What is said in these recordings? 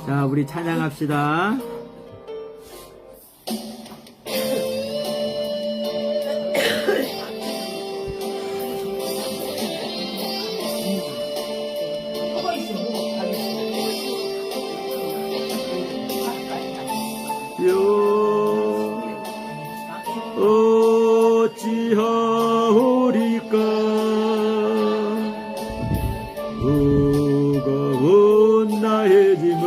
자, 우리 찬양합시다. 어찌하오리까 무거운 나의 짐을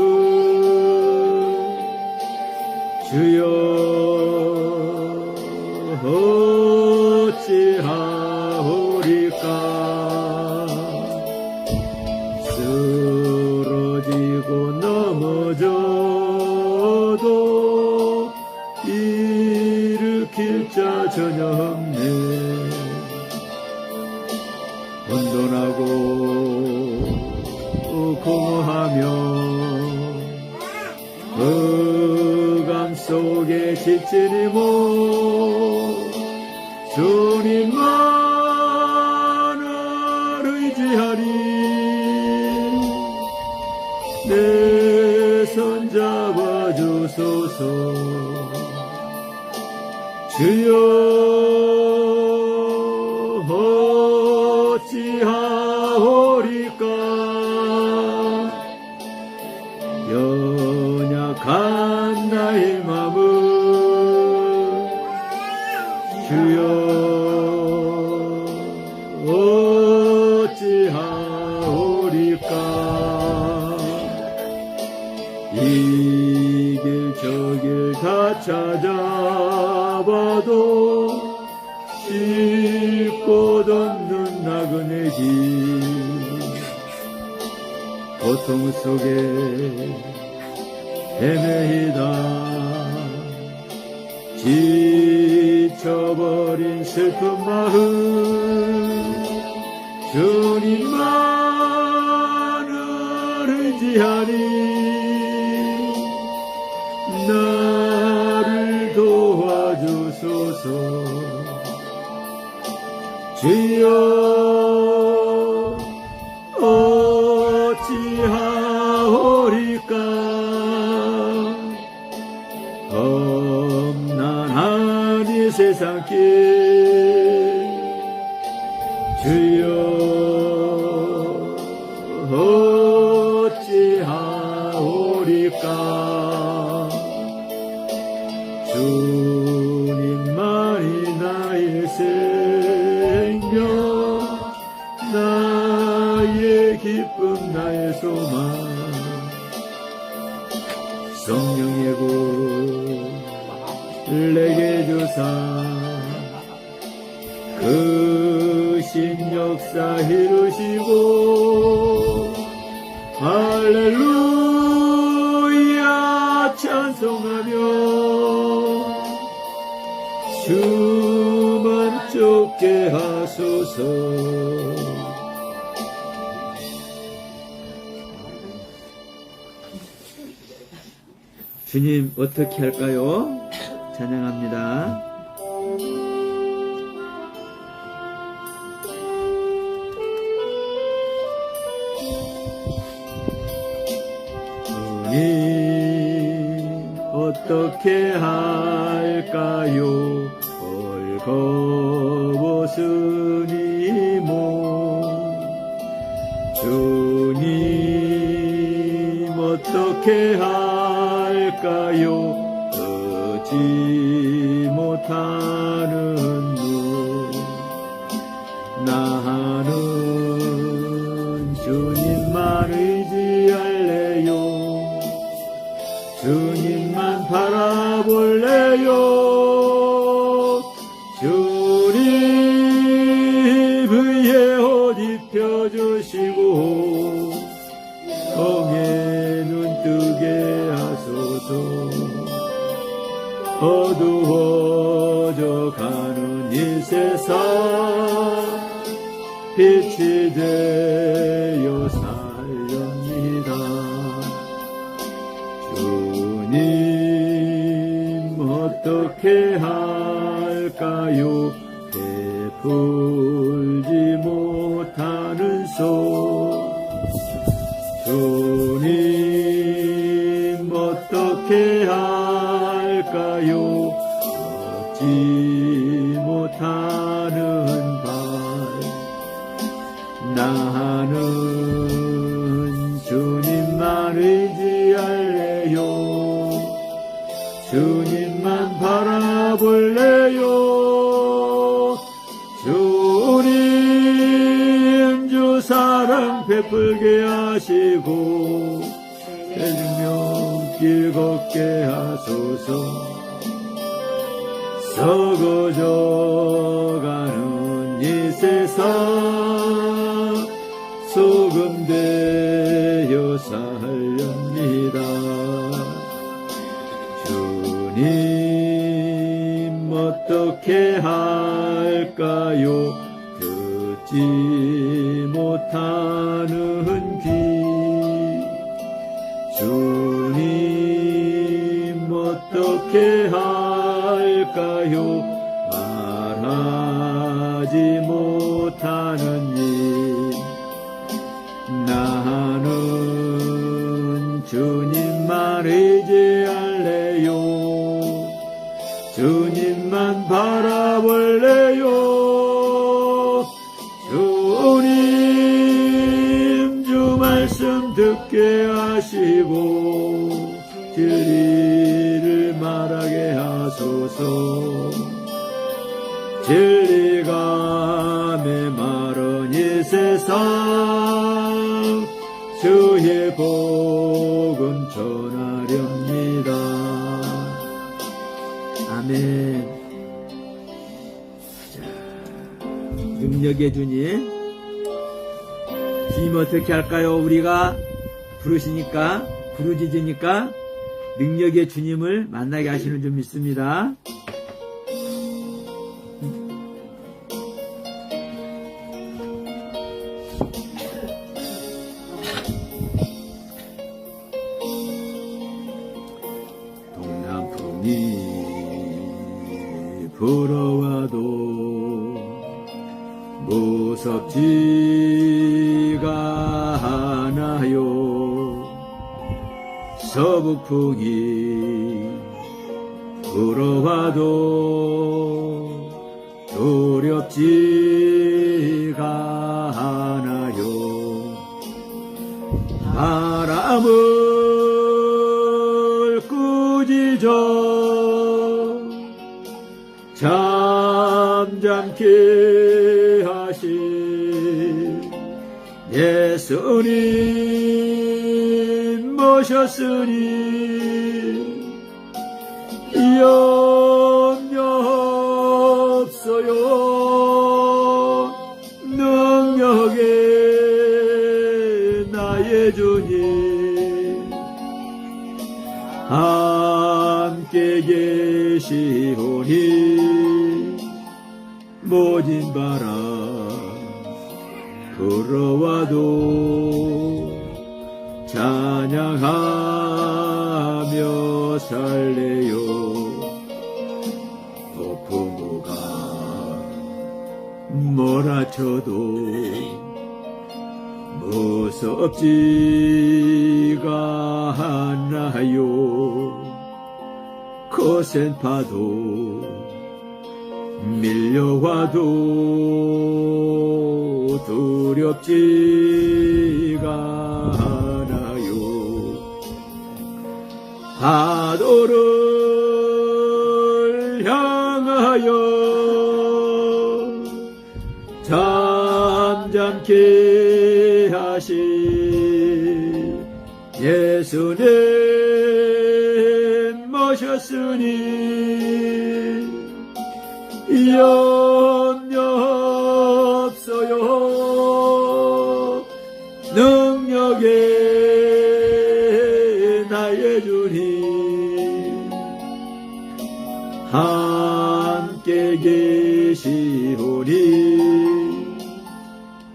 주여 어찌하오리까 쓰러지고 넘어져도 일으킬 자 전혀 없네. 혼돈하고 공허하며 흑암 속에 지친 이모 주님만을 의지하리. 내 손 잡아주소서. 주여 어찌하오리까 연약한 나의 맘을 주여 어찌하오리까 이 길 저 길 다 찾아봐도 쉴 곳 없는 나그네 길 고통 속에 헤매이다 지쳐버린 슬픈 마음 주님만을 의지하니 나를 도와주소서. 주여 어찌하오리까 험난한 이 세상 길 주여 어찌하오리까 주님만이 나의 생명 나의 기쁨 나의 소망 성령의 굴 내게 주사 그 신 역사 이루시고 할렐루야 찬송하며 주만 쫓게 하소서. 주님 어떻게 할까요? 찬양합니다. 주님 어떻게 할까요? 벌거벗은 이몸 주님 어떻게 할까요? 얻지 못하는 눈 나는 주님만 의지할래요. 주님만 바라볼래요. 주님 위에 옷 입혀주시고 성에 눈 뜨게 하소서. 어두워져 가는 이 세상 빛이 되어 살렵니다. 주님 어떻게 할까요? 베풀지 못하는 손 주님 할까요? 걷지 못하는 발 나는 주님만 의지할래요. 주님만 바라볼래요. 주님 주 사랑 베풀게 하시고 생명길 걷게 하소서. 썩어져가는 이 세상 소금 되어 살렵니다. 주님 어떻게 할까요? 듣지 못하는 귀 주님 어떻게 할까요? 말하지 못하는 일 나는 주님만 의지할래요. 주님만 바라볼래요. 주님 주 말씀 듣게 하시고 진리를 말하게 하소서. 진리가 메마른 이 세상 주의 복음 전하렵니다. 아멘. 자, 능력의 주님, 주님 어떻게 할까요? 우리가 부르시니까, 부르짖으니까 능력의 주님을 만나게 하시는 줄 믿습니다. 동남풍이 불어와도 무섭지가 않아요. 서북풍이 불어와도 두렵지가 않아요. 바람을 꾸짖어 잠잠케 하신 예수님 모셨으니 염려 없어요. 능력의 나의 주님 함께 계시오니 모진 바람 불어와도 찬양하며 살래요. 폭풍우가 몰아쳐도 무섭지가 않아요. 거센 파도 밀려와도 두렵지가 않아요. 파도를 향하여 잠잠케 하신 예수님 모셨으니 염려 없어요. 능력의 나의 주님 함께 계시오니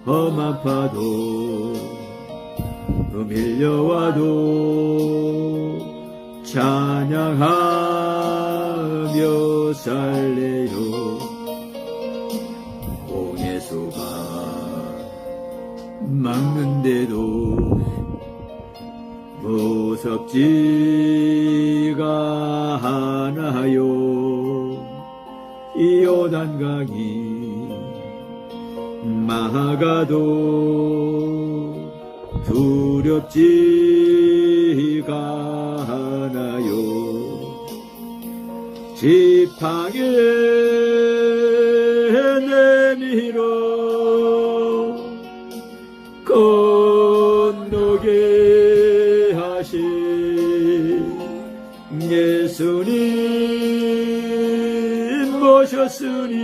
험한 파도 밀려와도 찬양하며 살래요. 홍해수가 막는데도 무섭지가 않아 요단강이 막아도 두렵지가 않아요. 지팡이에 내밀어 건너게 하신 예수님 모셨으니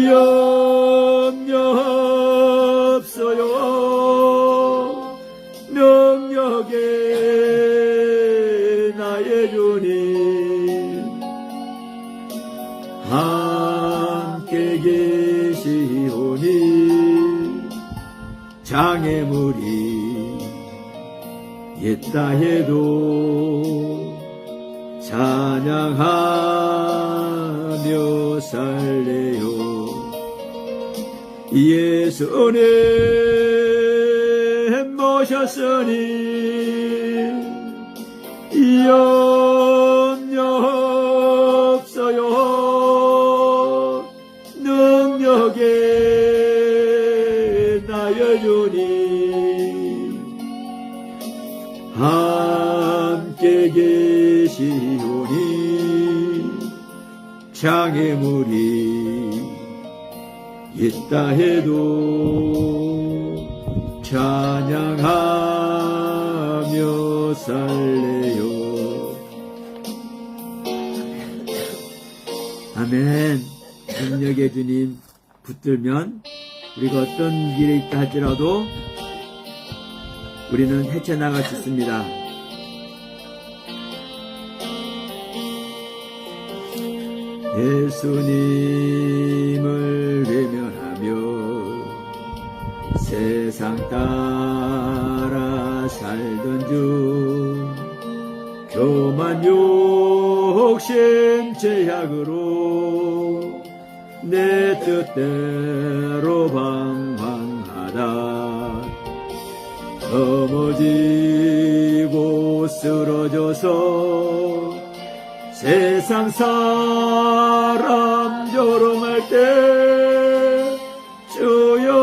염려 없어요. 능력에 나의 주님 함께 계시오니 장애물이 있다 해도 찬양하며 살래요. 예수님 모셨으니 염려 없어요. 능력에 나의 주님 함께 계시오니 장애물이 있다 해도 찬양하며 살래요. 아멘. 능력의 주님 붙들면 우리가 어떤 길에 있다 할지라도 우리는 헤쳐나갈 수 있습니다. 예수님을 외면하며 세상 따라 살던 중 교만 욕심 제약으로 내 뜻대로 방황하다 넘어지고 쓰러져서 세상 사람 조롱할 때 주여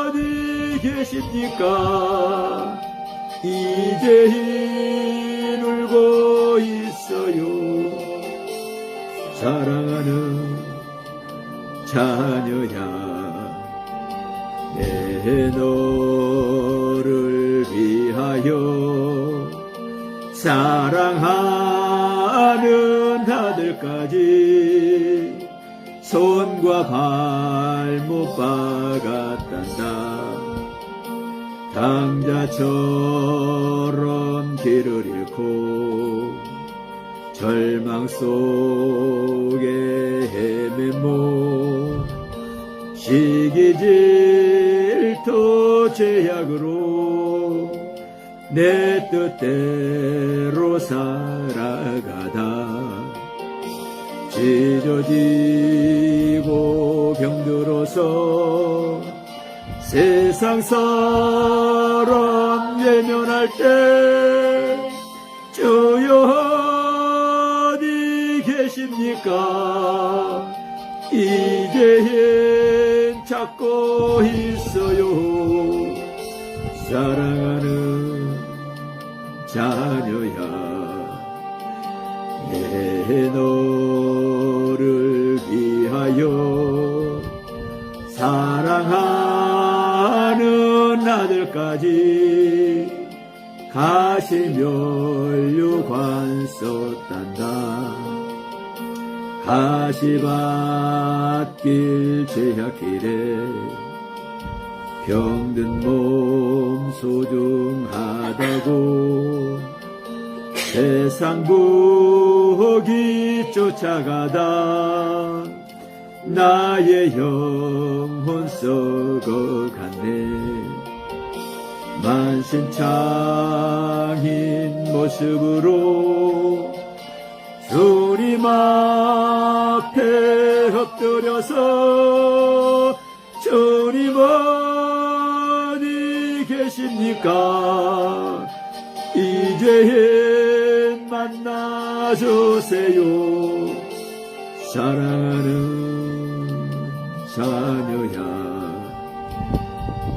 어디 계십니까? 이제 울고 있어요. 사랑하는 자녀야 내 너를 위하여 사랑하는 아들까지 손과 발못 박았단다. 당자처럼 길을 잃고 절망 속에 헤매모 시기 질투 제약으로 내 뜻대로 살아가다 찢어지고 병들어서 세상 사람 외면할 때 주여 어디 계십니까? 이제는 찾고 있어요. 사랑하는 자녀야 내 너를 위하여 사랑하는 아들까지 가시면류관 썼단다. 가시밭길 제약길에 병든 몸 소중하다고 세상 부귀 쫓아가다 나의 영혼 썩어갔네. 만신창인 모습으로 주님 앞에 엎드려서 주님 어디 계십니까? 이제 만나주세요. 사랑하는 자녀야,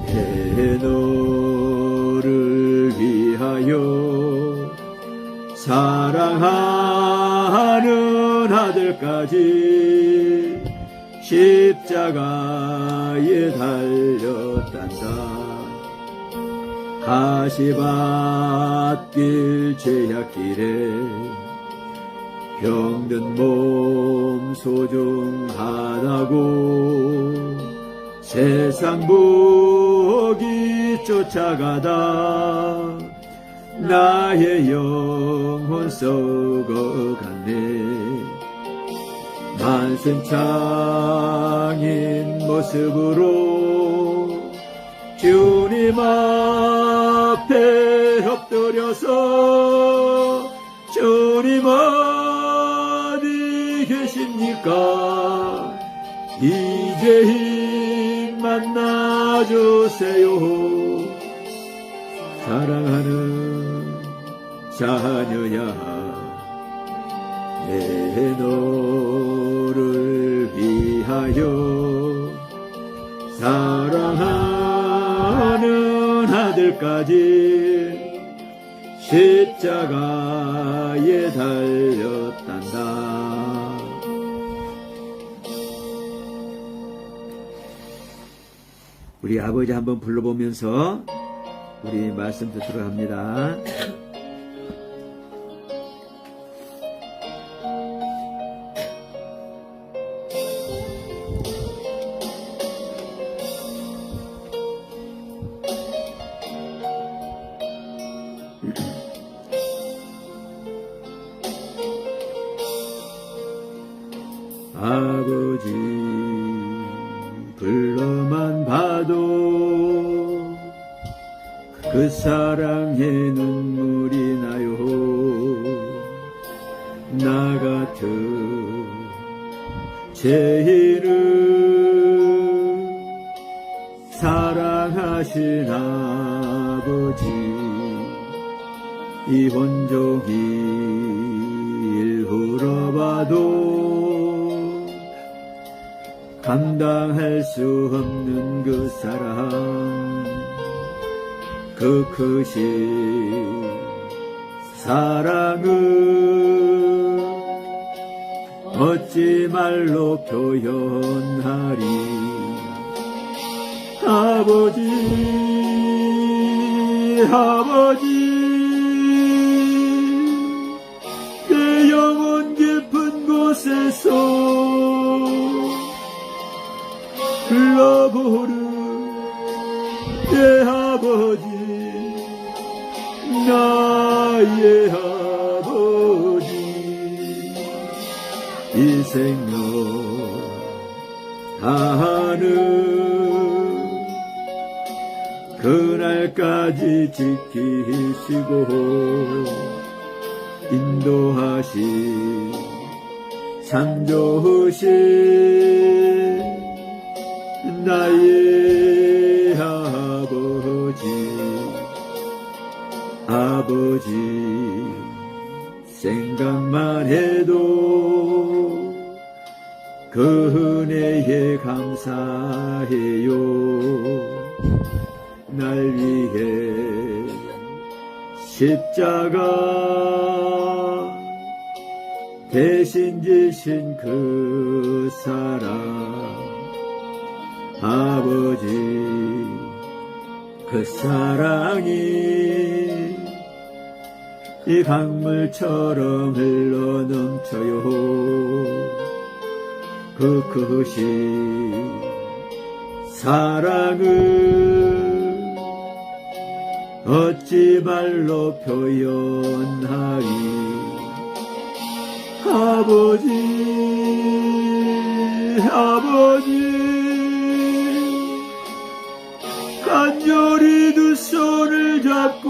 내 너를 위하여 사랑하는 아들까지 십자가에 달렸단다. 가시밭길 죄악길에 병든 몸 소중하다고 세상 보기 쫓아가다 나의 영혼 썩어갔네. 만순창인 모습으로 주님 앞에 엎드려서 주님 어디 계십니까? 이제 힘 만나주세요. 사랑하는 자녀야, 내 너를 위하여 사랑하는 아들까지 십자가에 달렸단다. 우리 아버지 한번 불러보면서 우리 말씀 듣도록 합니다. 아버지 불러만 봐도 그 사랑에 눈물이 나요. 나 같은 죄인을 사랑하신 아버지, 이 온종일 울어봐도 감당할 수 없는 그 사랑, 그 크신 사랑을 어찌 말로 표현하리. 아버지, 아버지, 내 영혼 깊은 곳에서 불러보는 내 아버지, 나의 아버지, 이 생명 다하는 그날까지 지키시고 인도하신 참 좋으신 나의 아버지, 생각만 해도 그 은혜에 감사해요. 날 위해 십자가 대신 지신 그 사랑, 아버지, 그 사랑이 이 강물처럼 흘러넘쳐요. 그 크신 사랑을 어찌 말로 표현하리. 아버지, 아버지, 간절히 두 손을 잡고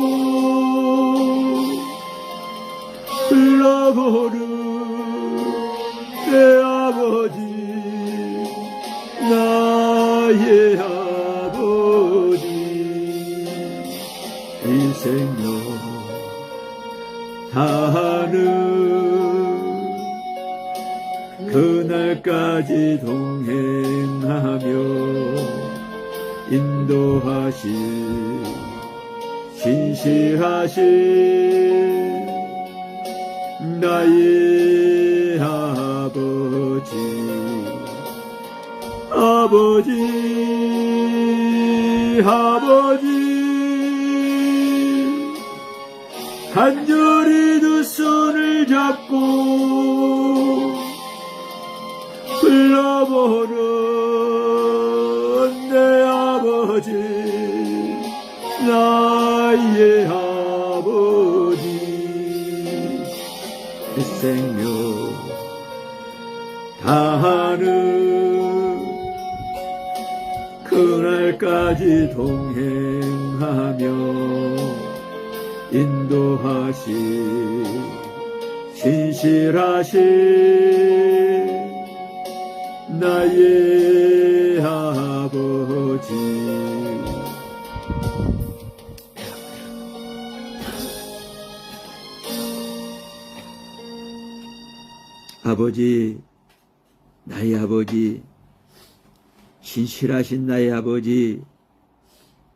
불러보는 내 아버지, 나의 아버지, 이 생명 다하는 그날까지 동행하며 인도하실 신실하신 나의 아버지 간절히 두 손을 잡고 불러보는 내 아버지 나의 아버지 그 생명 다하는 그날까지 동행하며 인도하신 신실하신 나의 아버지 아버지 나의 아버지 신실하신 나의 아버지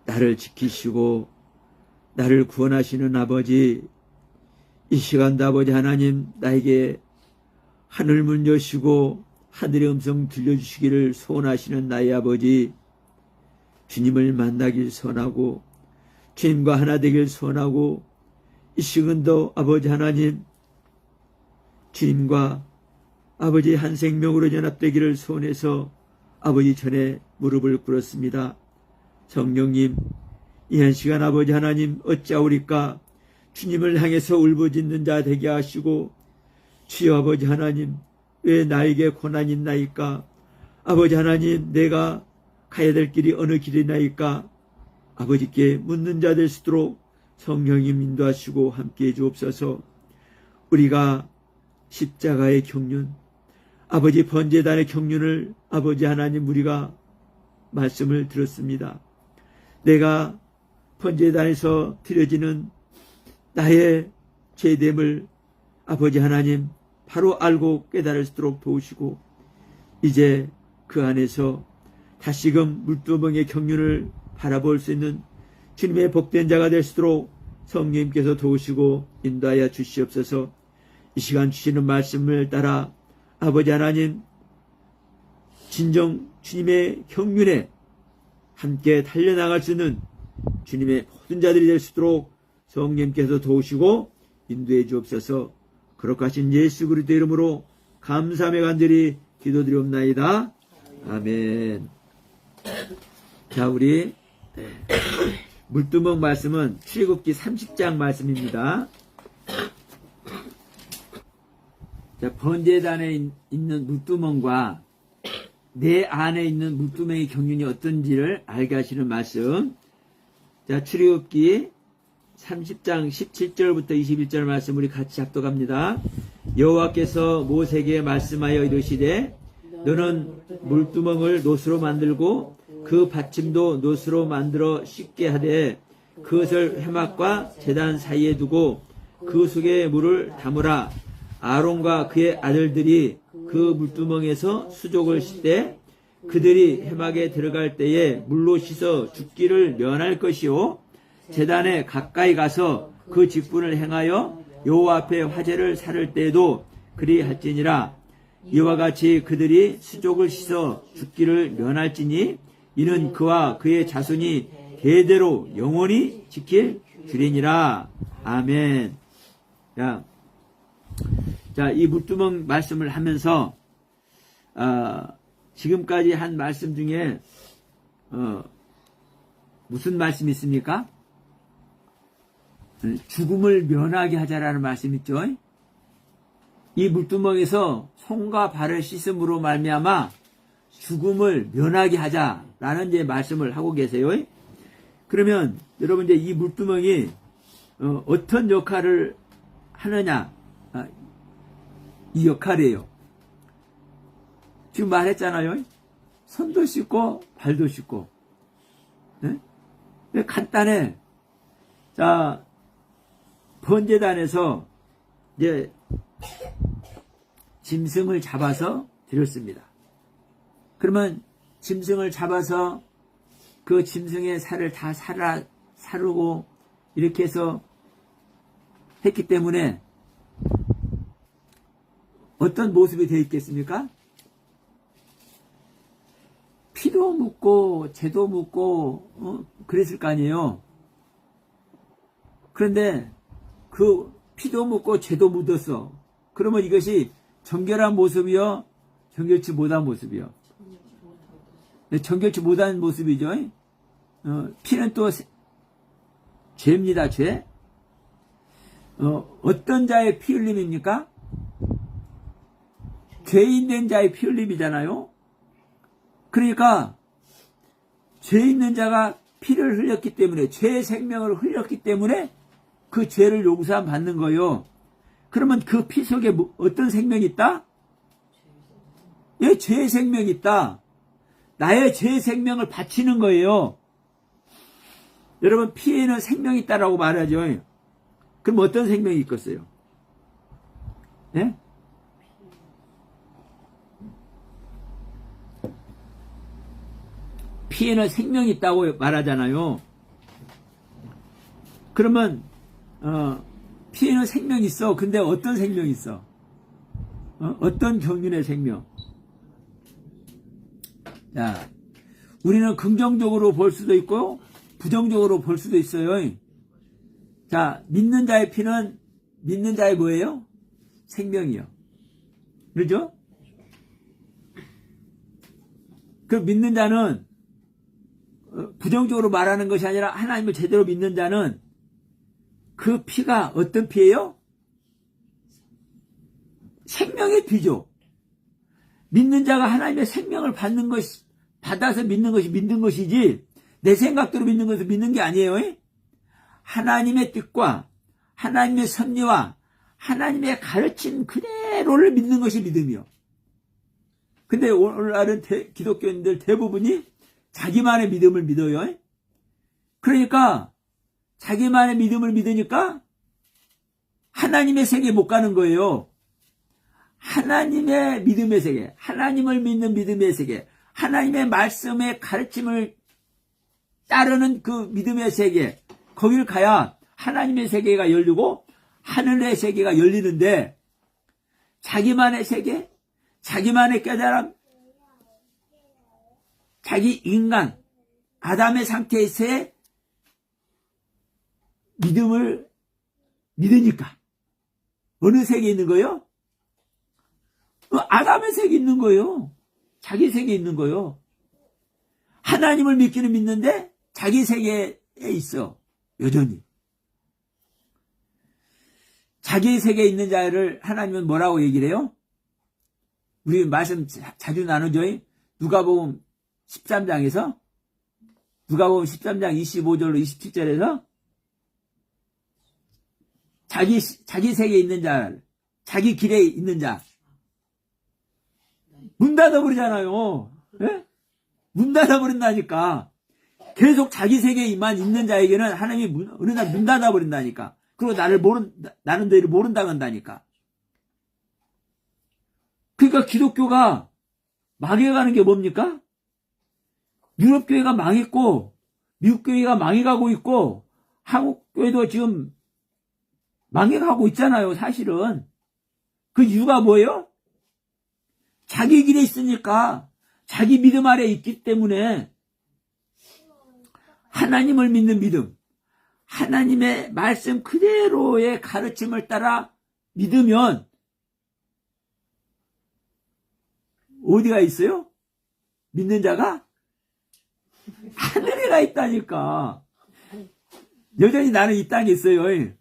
나를 지키시고 나를 구원하시는 아버지 이 시간도 아버지 하나님 나에게 하늘 문 여시고 하늘의 음성 들려주시기를 소원하시는 나의 아버지 주님을 만나길 소원하고 주님과 하나 되길 소원하고 이 시간도 아버지 하나님 주님과 아버지 한 생명으로 연합되기를 소원해서 아버지 전에 무릎을 꿇었습니다. 성령님 이 한 시간 아버지 하나님 어찌하오리까 주님을 향해서 울부짖는 자 되게 하시고 주여 아버지 하나님 왜 나에게 고난이 있나이까 아버지 하나님 내가 가야 될 길이 어느 길이나이까 아버지께 묻는 자 될 수 있도록 성령님 인도하시고 함께해 주옵소서. 우리가 십자가의 경륜 아버지 번제단의 경륜을 아버지 하나님 우리가 말씀을 들었습니다. 내가 번제단에서 드려지는 나의 죄됨을 아버지 하나님 바로 알고 깨달을 수 있도록 도우시고 이제 그 안에서 다시금 물두멍의 경륜을 바라볼 수 있는 주님의 복된 자가 될 수 있도록 성령님께서 도우시고 인도하여 주시옵소서. 이 시간 주시는 말씀을 따라 아버지 하나님 진정 주님의 경륜에 함께 달려나갈 수 있는 주님의 모든 자들이 될 수 있도록 성령님께서 도우시고 인도해 주옵소서. 그렇게 하신 예수 그리스도의 이름으로 감사하며 간절히 기도드리옵나이다. 아멘. 자, 우리 물두멍 말씀은 출애굽기 30장 말씀입니다. 자, 번제단에 있는 물두멍과 내 안에 있는 물두멍의 경륜이 어떤지를 알게 하시는 말씀. 자, 출애굽기 30장 17절부터 21절 말씀 우리 같이 합독합니다. 여호와께서 모세에게 말씀하여 이르시되 너는 물두멍을 노스로 만들고 그 받침도 노스로 만들어 씻게 하되 그것을 회막과 제단 사이에 두고 그 속에 물을 담으라. 아론과 그의 아들들이 그 물두멍에서 수족을 씻되 그들이 회막에 들어갈 때에 물로 씻어 죽기를 면할 것이요 제단에 가까이 가서 그 직분을 행하여 여호와 앞에 화제를 살을 때에도 그리 할지니라. 이와 같이 그들이 수족을 씻어 죽기를 면할지니 이는 그와 그의 자손이 대대로 영원히 지킬 줄이니라. 아멘. 자, 이 물두멍 말씀을 하면서 지금까지 한 말씀 중에 무슨 말씀이 있습니까? 죽음을 면하게 하자라는 말씀 있죠. 이 물두멍에서 손과 발을 씻음으로 말미암아 죽음을 면하게 하자라는 이제 말씀을 하고 계세요. 그러면 여러분 이제 이 물두멍이 어떤 역할을 하느냐? 이 역할이에요. 지금 말했잖아요. 손도 씻고 발도 씻고. 네? 간단해. 자, 번제단에서 이제 짐승을 잡아서 드렸습니다. 그러면 짐승을 잡아서 그 짐승의 살을 다 사르고 이렇게 해서 했기 때문에 어떤 모습이 되어 있겠습니까? 피도 묻고 재도 묻고 그랬을 거 아니에요. 그런데 그 피도 묻고 재도 묻었어. 그러면 이것이 정결한 모습이요? 정결치 못한 모습이요? 네, 정결치 못한 모습이죠. 피는 또 죄입니다. 죄. 어떤 자의 피 흘림입니까? 죄 있는 자의 피 흘림이잖아요. 그러니까 죄 있는 자가 피를 흘렸기 때문에, 죄의 생명을 흘렸기 때문에 그 죄를 용서함 받는 거예요. 그러면 그 피 속에 어떤 생명이 있다? 예, 죄의 생명이 있다. 나의 죄의 생명을 바치는 거예요. 여러분, 피에는 생명이 있다라고 말하죠. 그럼 어떤 생명이 있겠어요? 예? 피에는 생명이 있다고 말하잖아요. 그러면 피에는 생명이 있어. 근데 어떤 생명이 있어? 어떤 경륜의 생명? 자, 우리는 긍정적으로 볼 수도 있고 부정적으로 볼 수도 있어요. 자, 믿는 자의 피는 믿는 자의 뭐예요? 생명이요. 그렇죠? 그 믿는 자는 부정적으로 말하는 것이 아니라 하나님을 제대로 믿는 자는 그 피가 어떤 피예요? 생명의 피죠. 믿는 자가 하나님의 생명을 받아서 믿는 것이 믿는 것이지, 내 생각대로 믿는 것을 믿는 게 아니에요. 하나님의 뜻과 하나님의 섭리와 하나님의 가르침 그대로를 믿는 것이 믿음이요. 근데 오늘날은 기독교인들 대부분이 자기만의 믿음을 믿어요. 그러니까 자기만의 믿음을 믿으니까 하나님의 세계에 못 가는 거예요. 하나님의 믿음의 세계, 하나님을 믿는 믿음의 세계, 하나님의 말씀의 가르침을 따르는 그 믿음의 세계, 거기를 가야 하나님의 세계가 열리고 하늘의 세계가 열리는데, 자기만의 세계, 자기만의 깨달음, 자기 인간, 아담의 상태에서의 믿음을 믿으니까 어느 세계에 있는 거예요? 아담의 세계에 있는 거예요. 자기 세계에 있는 거예요. 하나님을 믿기는 믿는데 자기 세계에 있어. 여전히. 자기 세계에 있는 자를 하나님은 뭐라고 얘기를 해요? 우리 말씀 자주 나누죠. 누가복음 13장에서, 누가복음 13장 25절로 27절에서 자기 세계에 있는 자, 자기 길에 있는 자, 문 닫아버리잖아요. 예? 문 닫아버린다니까. 계속 자기 세계에만 있는 자에게는 하나님이 어느 날 문 닫아버린다니까. 그리고 나는 너희를 모른다고 한다니까. 그러니까 기독교가 망해가는 게 뭡니까? 유럽 교회가 망했고, 미국 교회가 망해가고 있고, 한국 교회도 지금 망해가고 있잖아요, 사실은. 그 이유가 뭐예요? 자기 길에 있으니까, 자기 믿음 아래 있기 때문에, 하나님을 믿는 믿음, 하나님의 말씀 그대로의 가르침을 따라 믿으면, 어디가 있어요? 믿는 자가? 하늘에 가 있다니까. 여전히 나는 이 땅에 있어요.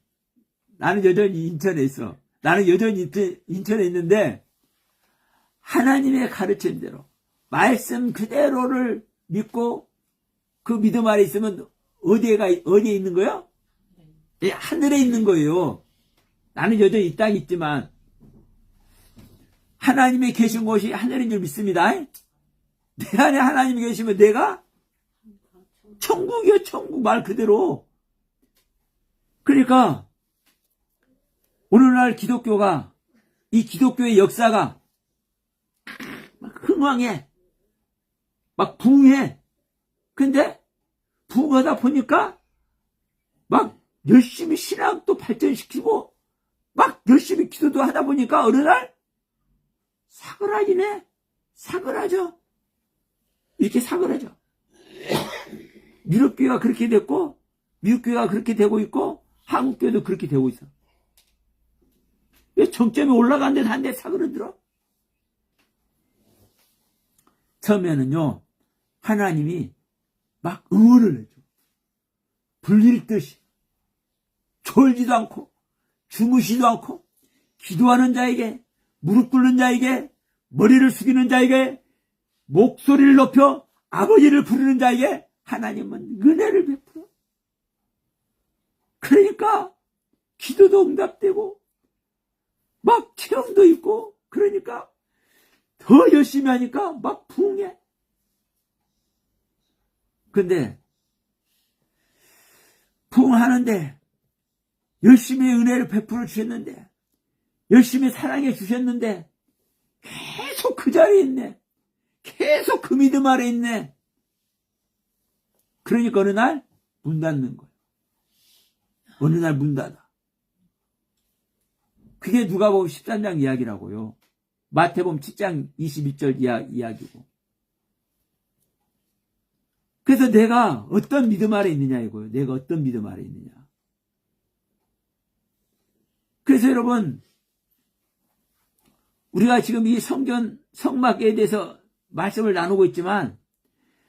나는 여전히 인천에 있어. 나는 여전히 인천에 있는데, 하나님의 가르침대로 말씀 그대로를 믿고 그 믿음 아래 있으면 어디에 있는 거예요? 하늘에 있는 거예요. 나는 여전히 이 땅에 있지만 하나님이 계신 곳이 하늘인 줄 믿습니다. 내 안에 하나님이 계시면 내가 천국이요, 천국 말 그대로. 그러니까 오늘날 기독교가, 이 기독교의 역사가 흥왕해. 막 부흥해. 근데 부흥하다 보니까 막 열심히 신앙도 발전시키고 막 열심히 기도도 하다 보니까 어느 날 사그라지네. 사그라져. 이렇게 사그라져. 유럽교회가 그렇게 됐고 미국교회가 그렇게 되고 있고 한국교회도 그렇게 되고 있어. 왜 정점이 올라가는데 한 대 사그러들어? 처음에는요 하나님이 막 응원을 해줘. 불릴 듯이 졸지도 않고 주무시도 않고 기도하는 자에게 무릎 꿇는 자에게 머리를 숙이는 자에게 목소리를 높여 아버지를 부르는 자에게 하나님은 은혜를 베풀어. 그러니까 기도도 응답되고 막 체험도 있고 그러니까 더 열심히 하니까 막 부흥해. 근데 부흥하는데 열심히 은혜를 베풀어 주셨는데 열심히 사랑해 주셨는데 계속 그 자리에 있네. 계속 그 믿음 아래 있네. 그러니까 어느 날 문 닫는 거예요. 어느 날 문 닫아. 그게 누가복음 13장 이야기라고요. 마태복음 7장 22절 이야기고. 그래서 내가 어떤 믿음 아래 있느냐 이거예요. 내가 어떤 믿음 아래 있느냐. 그래서 여러분 우리가 지금 이 성막에 대해서 말씀을 나누고 있지만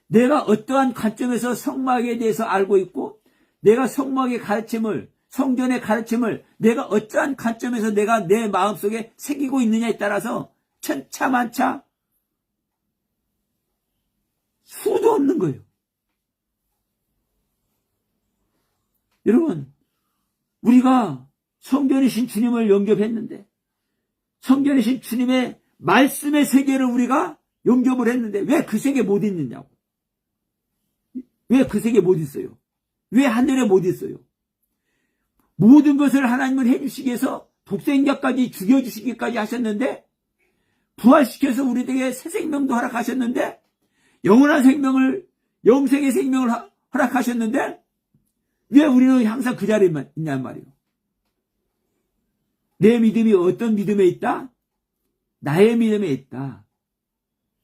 내가 어떠한 관점에서 성막에 대해서 알고 있고 내가 성막의 가르침을 성전의 가르침을 내가 어떠한 관점에서 내가 내 마음속에 새기고 있느냐에 따라서 천차만차 수도 없는 거예요. 여러분 우리가 성전이신 주님을 영접했는데 성전이신 주님의 말씀의 세계를 우리가 영접을 했는데 왜 그 세계 못 있느냐고. 왜 그 세계 못 있어요? 왜 하늘에 못 있어요? 모든 것을 하나님은 해주시기 위해서 독생자까지 죽여주시기까지 하셨는데 부활시켜서 우리에게 새 생명도 허락하셨는데 영원한 생명을 영생의 생명을 허락하셨는데 왜 우리는 항상 그 자리에만 있냔 말이에요. 내 믿음이 어떤 믿음에 있다? 나의 믿음에 있다.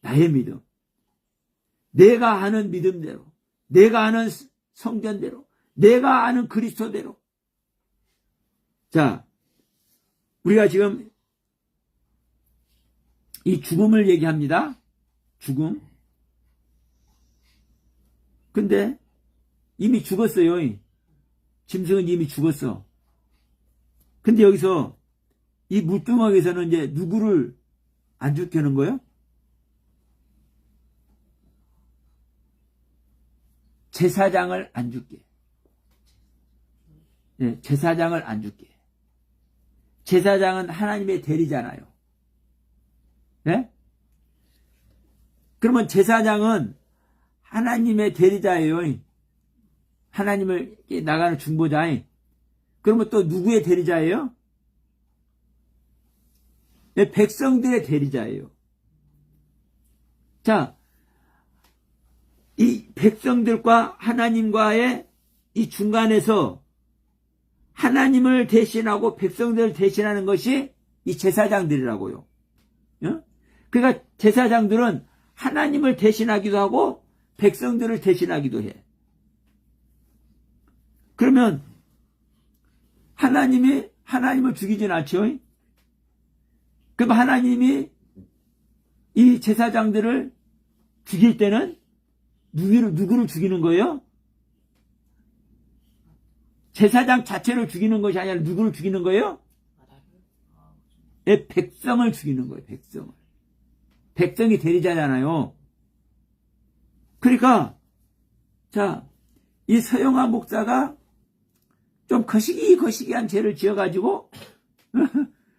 나의 믿음. 내가 아는 믿음대로, 내가 아는 성전대로, 내가 아는 그리스도대로. 자, 우리가 지금 이 죽음을 얘기합니다. 죽음. 근데 이미 죽었어요. 짐승은 이미 죽었어. 근데 여기서 이 물두멍에서는 이제 누구를 안 죽게 하는 거예요? 제사장을 안 죽게. 네, 제사장을 안 죽게. 제사장은 하나님의 대리잖아요. 네? 그러면 제사장은 하나님의 대리자예요. 하나님을 나가는 중보자. 그러면 또 누구의 대리자예요? 네, 백성들의 대리자예요. 자, 이 백성들과 하나님과의 이 중간에서 하나님을 대신하고 백성들을 대신하는 것이 이 제사장들이라고요. 그러니까 제사장들은 하나님을 대신하기도 하고 백성들을 대신하기도 해. 그러면 하나님이 하나님을 죽이진 않죠. 그럼 하나님이 이 제사장들을 죽일 때는 누구를 죽이는 거예요? 제사장 자체를 죽이는 것이 아니라 누구를 죽이는 거예요? 네, 백성을 죽이는 거예요. 백성을. 백성이 대리자잖아요. 그러니까 자, 이 서영화 목사가 좀 거시기한 죄를 지어가지고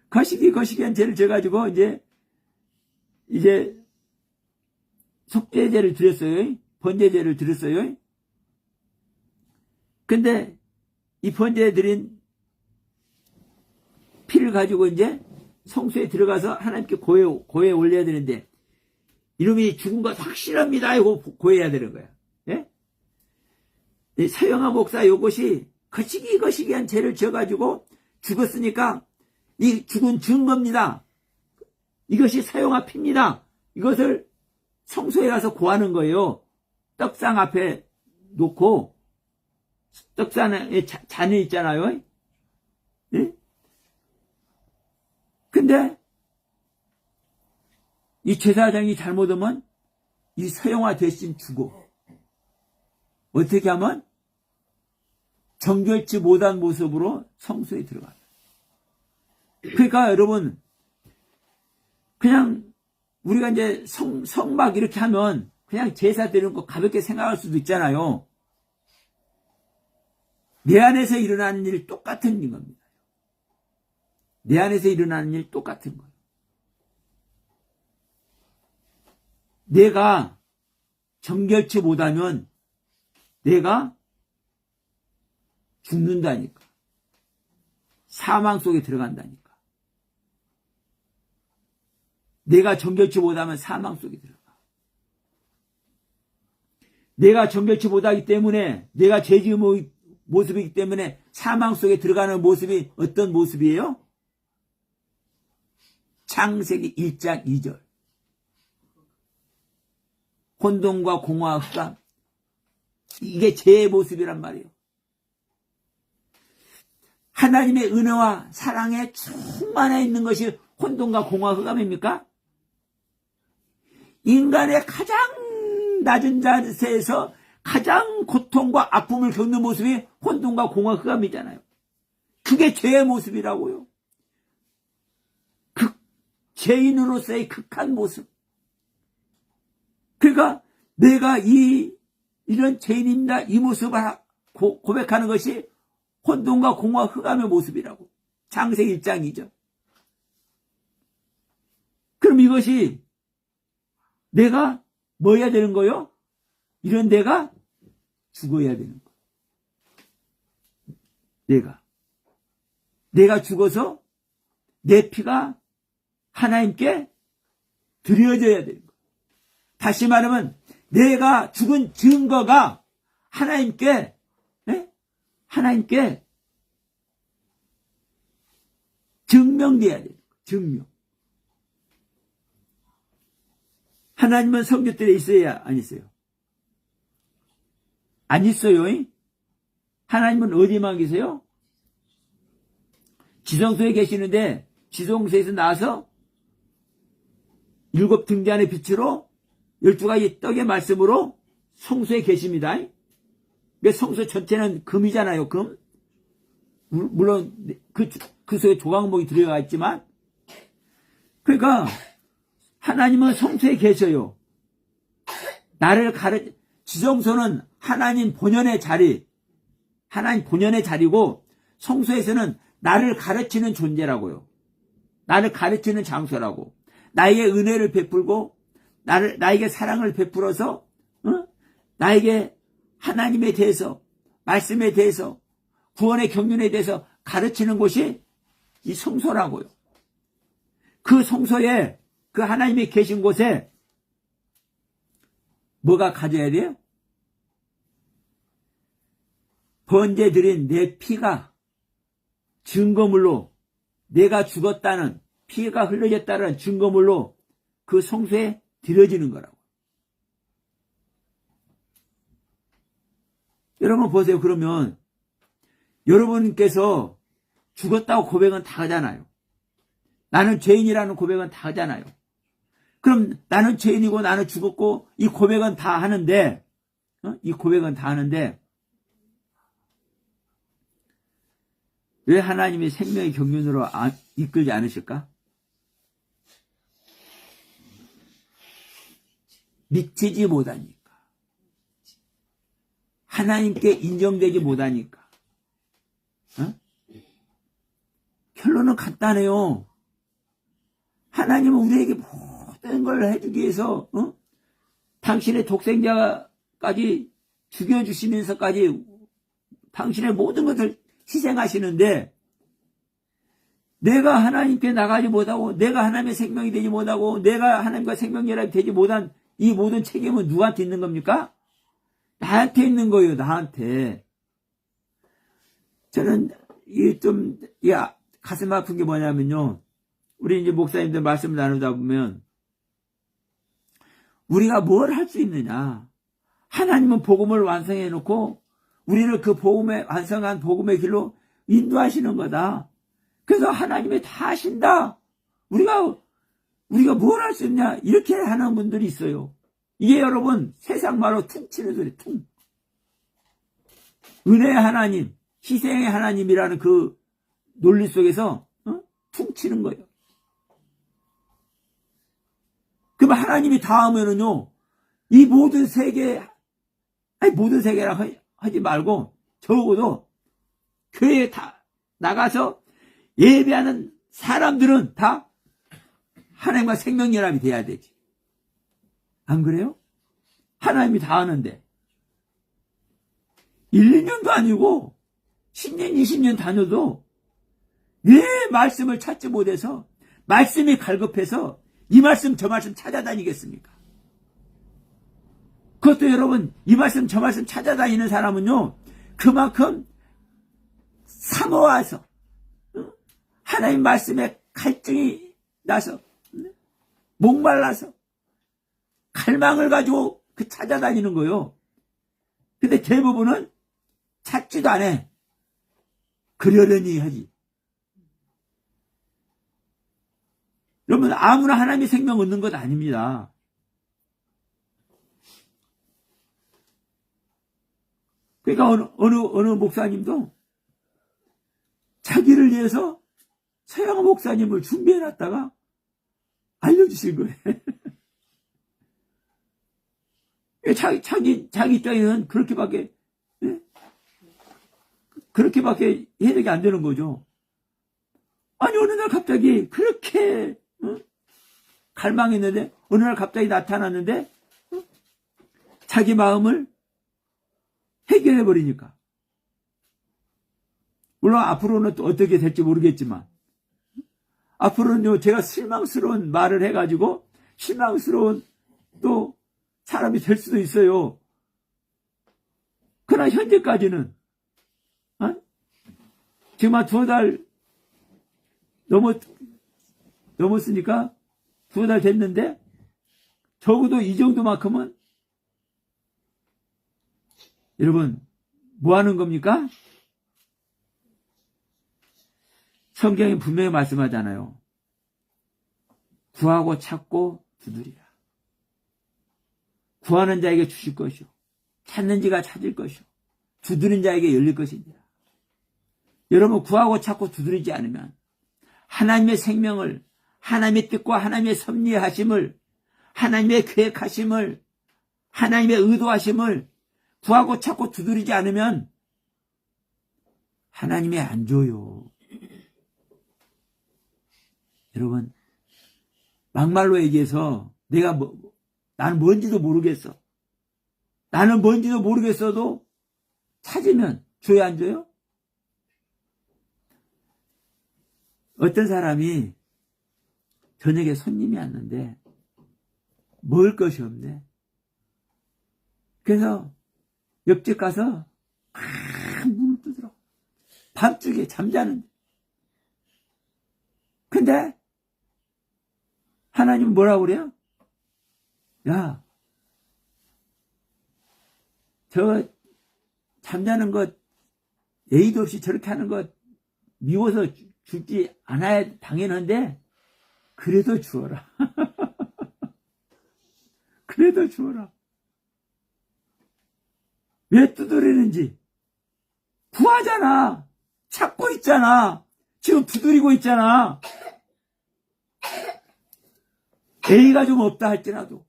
거시기한 죄를 지어가지고 이제 속죄제를 드렸어요. 번제제를 드렸어요. 근데 이 번제에 드린 피를 가지고 이제 성소에 들어가서 하나님께 고에 올려야 되는데 이놈이 죽은 것 확실합니다. 이거 고해야 되는 거야. 예? 이 서영하 목사 요것이 거시기한 죄를 지어가지고 죽었으니까 이 죽은 증거입니다. 이것이 서영하 피입니다. 이것을 성소에 가서 고하는 거예요. 떡상 앞에 놓고 떡상에 잔이 있잖아요. 예? 근데 이 제사장이 잘못하면 이 서영하 대신 죽어. 어떻게 하면 정결치 못한 모습으로 성소에 들어간다. 그러니까 여러분, 그냥 우리가 이제 성막 이렇게 하면 그냥 제사 드리는 거 가볍게 생각할 수도 있잖아요. 내 안에서 일어나는 일 똑같은 겁니다. 내 안에서 일어나는 일 똑같은 거예요. 내가 정결치 못하면 내가 죽는다니까. 사망 속에 들어간다니까. 내가 정결치 못하면 사망 속에 들어가. 내가 정결치 못하기 때문에, 내가 죄 지은 모습이기 때문에 사망 속에 들어가는 모습이 어떤 모습이에요? 창세기 1장 2절. 혼돈과 공허와 흑암. 이게 죄의 모습이란 말이에요. 하나님의 은혜와 사랑에 충만해 있는 것이 혼돈과 공허와 흑암입니까? 인간의 가장 낮은 자세에서 가장 고통과 아픔을 겪는 모습이 혼돈과 공허와 흑암이잖아요. 그게 죄의 모습이라고요. 죄인으로서의 극한 모습. 그러니까 내가 이런 죄인입니다. 이 모습을 고백하는 것이 혼돈과 공허와 흑암의 모습이라고. 창세기 1장 2절. 그럼 이것이 내가 뭐 해야 되는 거요? 이런 내가 죽어야 되는 거. 내가 죽어서 내 피가 하나님께 드려져야 되는 거. 다시 말하면 내가 죽은 증거가 하나님께 증명돼야 돼요. 증명. 하나님은 성교들에 있어야 안 있어요? 안 있어요. 하나님은 어디만 계세요? 지성소에 계시는데 지성소에서 나와서 7 등잔의 빛으로 12가지 떡의 말씀으로 성소에 계십니다. 성소 전체는 금이잖아요. 금. 물론 그 속에 조각목이 들어가 있지만, 그러니까 하나님은 성소에 계셔요. 나를 지성소는 하나님 본연의 자리고, 성소에서는 나를 가르치는 존재라고요. 나를 가르치는 장소라고. 나에게 은혜를 베풀고 나에게 사랑을 베풀어서 나에게 하나님에 대해서, 말씀에 대해서, 구원의 경륜에 대해서 가르치는 곳이 이 성소라고요. 그 성소에, 그 하나님이 계신 곳에 뭐가 가져야 돼요? 번제 드린 내 피가 증거물로, 내가 죽었다는, 피가 흘러졌다는 증거물로 그 성소에 드려지는 거라고. 여러분 보세요. 그러면 여러분께서 죽었다고 고백은 다 하잖아요. 나는 죄인이라는 고백은 다 하잖아요. 그럼 나는 죄인이고 나는 죽었고 이 고백은 다 하는데, 왜 하나님이 생명의 경륜으로 이끌지 않으실까? 믿지 못하니까. 하나님께 인정되지 못하니까. 결론은 간단해요. 하나님은 우리에게 모든 걸 해주기 위해서 당신의 독생자까지 죽여주시면서까지 당신의 모든 것을 희생하시는데, 내가 하나님께 나가지 못하고 내가 하나님의 생명이 되지 못하고 내가 하나님과 생명연합이 되지 못한 이 모든 책임은 누구한테 있는 겁니까? 나한테 있는 거예요. 나한테. 저는 가슴 아픈 게 뭐냐면요. 우리 이제 목사님들 말씀을 나누다 보면 우리가 뭘 할 수 있느냐. 하나님은 복음을 완성해 놓고 우리를 그 완성한 복음의 길로 인도하시는 거다. 그래서 하나님이 다 하신다. 우리가 뭘 할 수 있냐. 이렇게 하는 분들이 있어요. 이게 여러분 세상 말로 퉁치는 소리, 퉁. 은혜의 하나님, 희생의 하나님이라는 그 논리 속에서 퉁치는 거예요. 그럼 하나님이 다 하면은요, 이 모든 세계라 하지 말고 적어도 교회에 다 나가서 예배하는 사람들은 다 하나님과 생명연합이 돼야 되지. 안 그래요? 하나님이 다 하는데 1, 2년도 아니고 10년, 20년 다녀도 왜 말씀을 찾지 못해서 말씀이 갈급해서 이 말씀 저 말씀 찾아다니겠습니까? 그것도 여러분 이 말씀 저 말씀 찾아다니는 사람은요 그만큼 사모해서 하나님 말씀에 갈증이 나서 목말라서 갈망을 가지고 찾아다니는 거예요. 근데 대부분은 찾지도 않아. 그러려니 하지. 여러분 아무나 하나님의 생명 얻는 것 아닙니다. 그러니까 어느 목사님도 자기를 위해서 서영호 목사님을 준비해놨다가 알려주신 거예요. 자기 입장에는 그렇게밖에 해석이 안 되는 거죠. 아니, 어느 날 갑자기 그렇게, 갈망했는데, 어느 날 갑자기 나타났는데, 자기 마음을 해결해버리니까. 물론 앞으로는 또 어떻게 될지 모르겠지만, 앞으로는요, 제가 실망스러운 말을 해가지고, 실망스러운 또 사람이 될 수도 있어요. 그러나 현재까지는, 지금 한 2달 넘었으니까 2달 됐는데, 적어도 이 정도만큼은, 여러분, 뭐 하는 겁니까? 성경이 분명히 말씀하잖아요. 구하고 찾고 두드리라. 구하는 자에게 주실 것이요. 찾는 자가 찾을 것이요. 두드리는 자에게 열릴 것입니다. 여러분 구하고 찾고 두드리지 않으면 하나님의 생명을, 하나님의 뜻과 하나님의 섭리하심을, 하나님의 계획하심을, 하나님의 의도하심을 구하고 찾고 두드리지 않으면 하나님이 안 줘요. 여러분 막말로 얘기해서 나는 뭔지도 모르겠어. 나는 뭔지도 모르겠어도 찾으면 줘야 안 줘요? 어떤 사람이 저녁에 손님이 왔는데 먹을 것이 없네. 그래서 옆집 가서 문을 두드려. 밤중에 잠자는데. 근데 하나님은 뭐라고 그래요? 야, 저 잠자는 것 예의도 없이 저렇게 하는 것 미워서 주지 않아야 당연한데 그래도 주어라. 그래도 주어라. 왜 두드리는지 구하잖아. 찾고 있잖아. 지금 두드리고 있잖아. 예의가 좀 없다 할지라도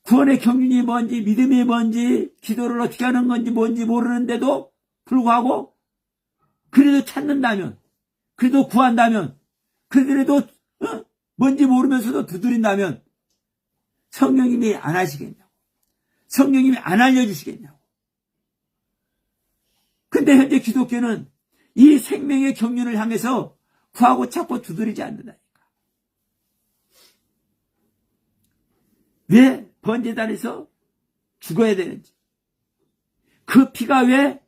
구원의 경륜이 뭔지 믿음이 뭔지 기도를 어떻게 하는 건지 뭔지 모르는데도 불구하고 그래도 찾는다면, 그래도 구한다면, 그래도 뭔지 모르면서도 두드린다면 성령님이 안 하시겠냐고. 성령님이 안 알려주시겠냐고. 근데 현재 기독교는 이 생명의 경륜을 향해서 구하고 찾고 두드리지 않는다니까. 왜 번제단에서 죽어야 되는지, 그 피가 왜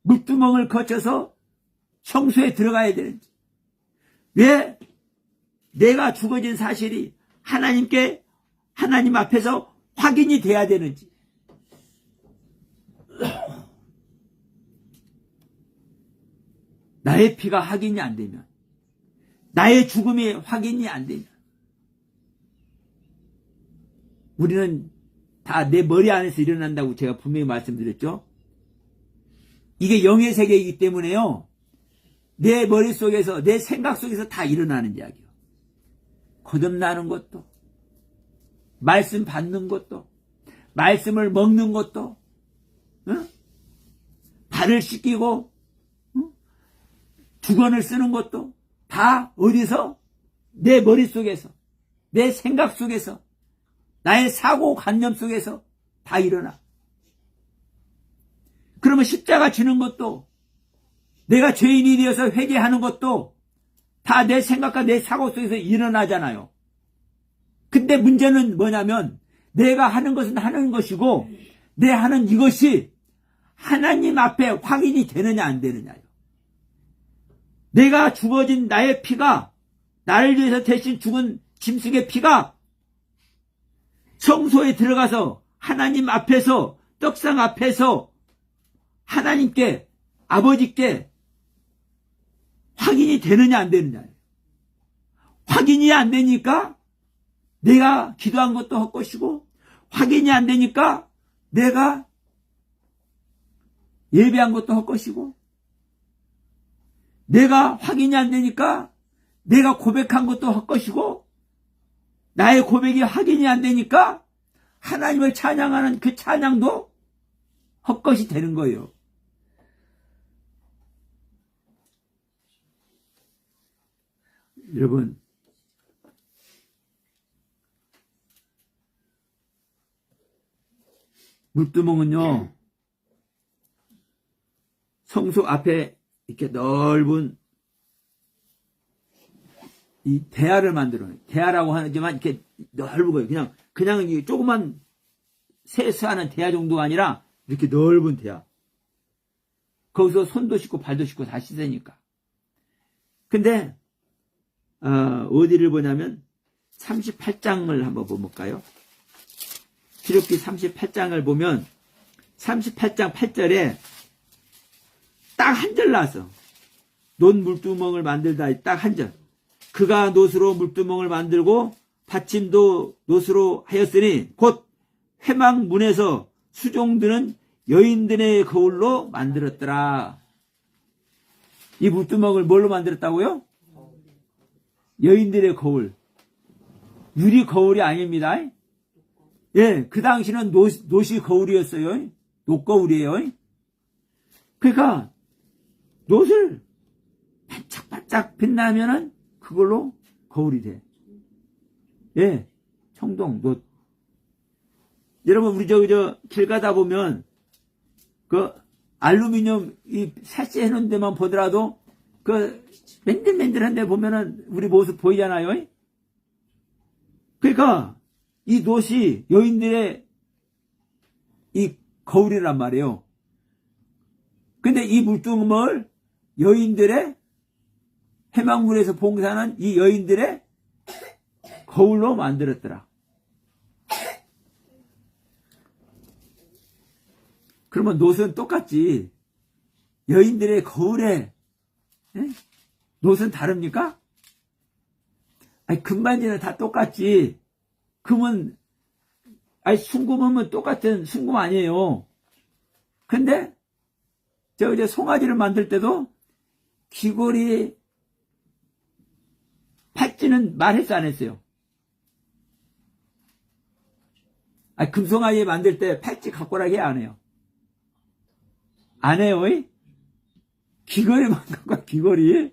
물두멍을 거쳐서 성소에 들어가야 되는지, 왜 내가 죽어진 사실이 하나님 앞에서 확인이 돼야 되는지, 나의 피가 확인이 안 되면, 나의 죽음이 확인이 안 되면, 우리는 다 내 머리 안에서 일어난다고 제가 분명히 말씀드렸죠. 이게 영의 세계이기 때문에요, 내 머릿속에서, 내 생각 속에서 다 일어나는 이야기예요. 거듭나는 것도, 말씀 받는 것도, 말씀을 먹는 것도, 응? 발을 씻기고 주권을 쓰는 것도 다 어디서? 내 머릿속에서, 내 생각 속에서, 나의 사고관념 속에서 다 일어나. 그러면 십자가 지는 것도, 내가 죄인이 되어서 회개하는 것도 다 내 생각과 내 사고 속에서 일어나잖아요. 근데 문제는 뭐냐면, 내가 하는 것은 하는 것이고, 내 하는 이것이 하나님 앞에 확인이 되느냐 안 되느냐요. 내가 죽어진 나의 피가, 나를 위해서 대신 죽은 짐승의 피가 성소에 들어가서 하나님 앞에서, 떡상 앞에서 하나님께, 아버지께 확인이 되느냐 안 되느냐. 확인이 안 되니까 내가 기도한 것도 헛것이고, 확인이 안 되니까 내가 예배한 것도 헛것이고, 내가 확인이 안 되니까 내가 고백한 것도 헛것이고, 나의 고백이 확인이 안 되니까 하나님을 찬양하는 그 찬양도 헛것이 되는 거예요. 여러분, 물두멍은요, 성소 앞에 이렇게 넓은 이 대야를 만들어요. 대야라고 하지만 이렇게 넓은 거예요. 그냥 이 조그만 세수하는 대야 정도가 아니라 이렇게 넓은 대야. 거기서 손도 씻고 발도 씻고 다 씻으니까. 근데 어디를 보냐면 38장을 한번 볼까요? 기록기 38장을 보면 38장 8절에 딱 한 절 나왔어. 논 물두멍을 만들다, 딱 한 절. 그가 놋으로 물두멍을 만들고 받침도 놋으로 하였으니 곧 회막문에서 수종드는 여인들의 거울로 만들었더라. 이 물두멍을 뭘로 만들었다고요? 여인들의 거울. 유리 거울이 아닙니다. 예, 그 당시는 놋이 거울이었어요. 놋거울이에요. 그러니까 놋을 반짝반짝 빛나면은 그걸로 거울이 돼. 예, 청동, 놋. 여러분, 우리 길 가다 보면 그 알루미늄 이 살찌 해놓은 데만 보더라도 그 맨들맨들한 데 보면은 우리 모습 보이잖아요. 그러니까 이 놋이 여인들의 이 거울이란 말이에요. 근데 이 물두멍을 여인들의 해막문에서 봉사하는 이 여인들의 거울로 만들었더라. 그러면 놋은 똑같지. 여인들의 거울에 놋은 다릅니까? 아니, 금반지는 다 똑같지. 금은, 아니, 순금은 똑같은 순금 아니에요. 근데, 이제 송아지를 만들 때도 귀걸이, 팔찌는 말했어, 안 했어요? 아니, 금송아지 만들 때 팔찌 갖고 오라고 해, 안 해요? 안 해요, 이? 귀걸이만 갖고 와, 귀걸이?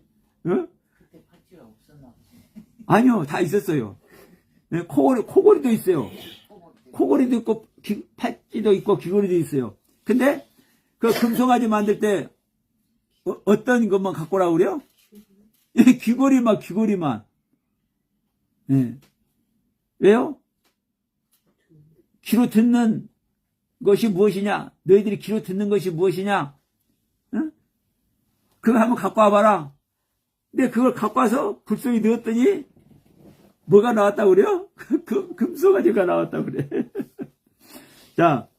어? 그때 팔찌가 없었나? 아니요, 다 있었어요. 네, 코걸이도 있어요. 코걸이도 있고, 팔찌도 있고, 귀걸이도 있어요. 근데, 그 금송아지 만들 때, 어떤 것만 갖고 오라고 그래요? 귀걸이만. 예. 왜요? 귀로 듣는 것이 무엇이냐? 너희들이 귀로 듣는 것이 무엇이냐? 응? 그거 한번 갖고 와봐라. 근데 그걸 갖고 와서 불 속에 넣었더니 뭐가 나왔다고 그래요? 금소가지가 나왔다고 그래. 자,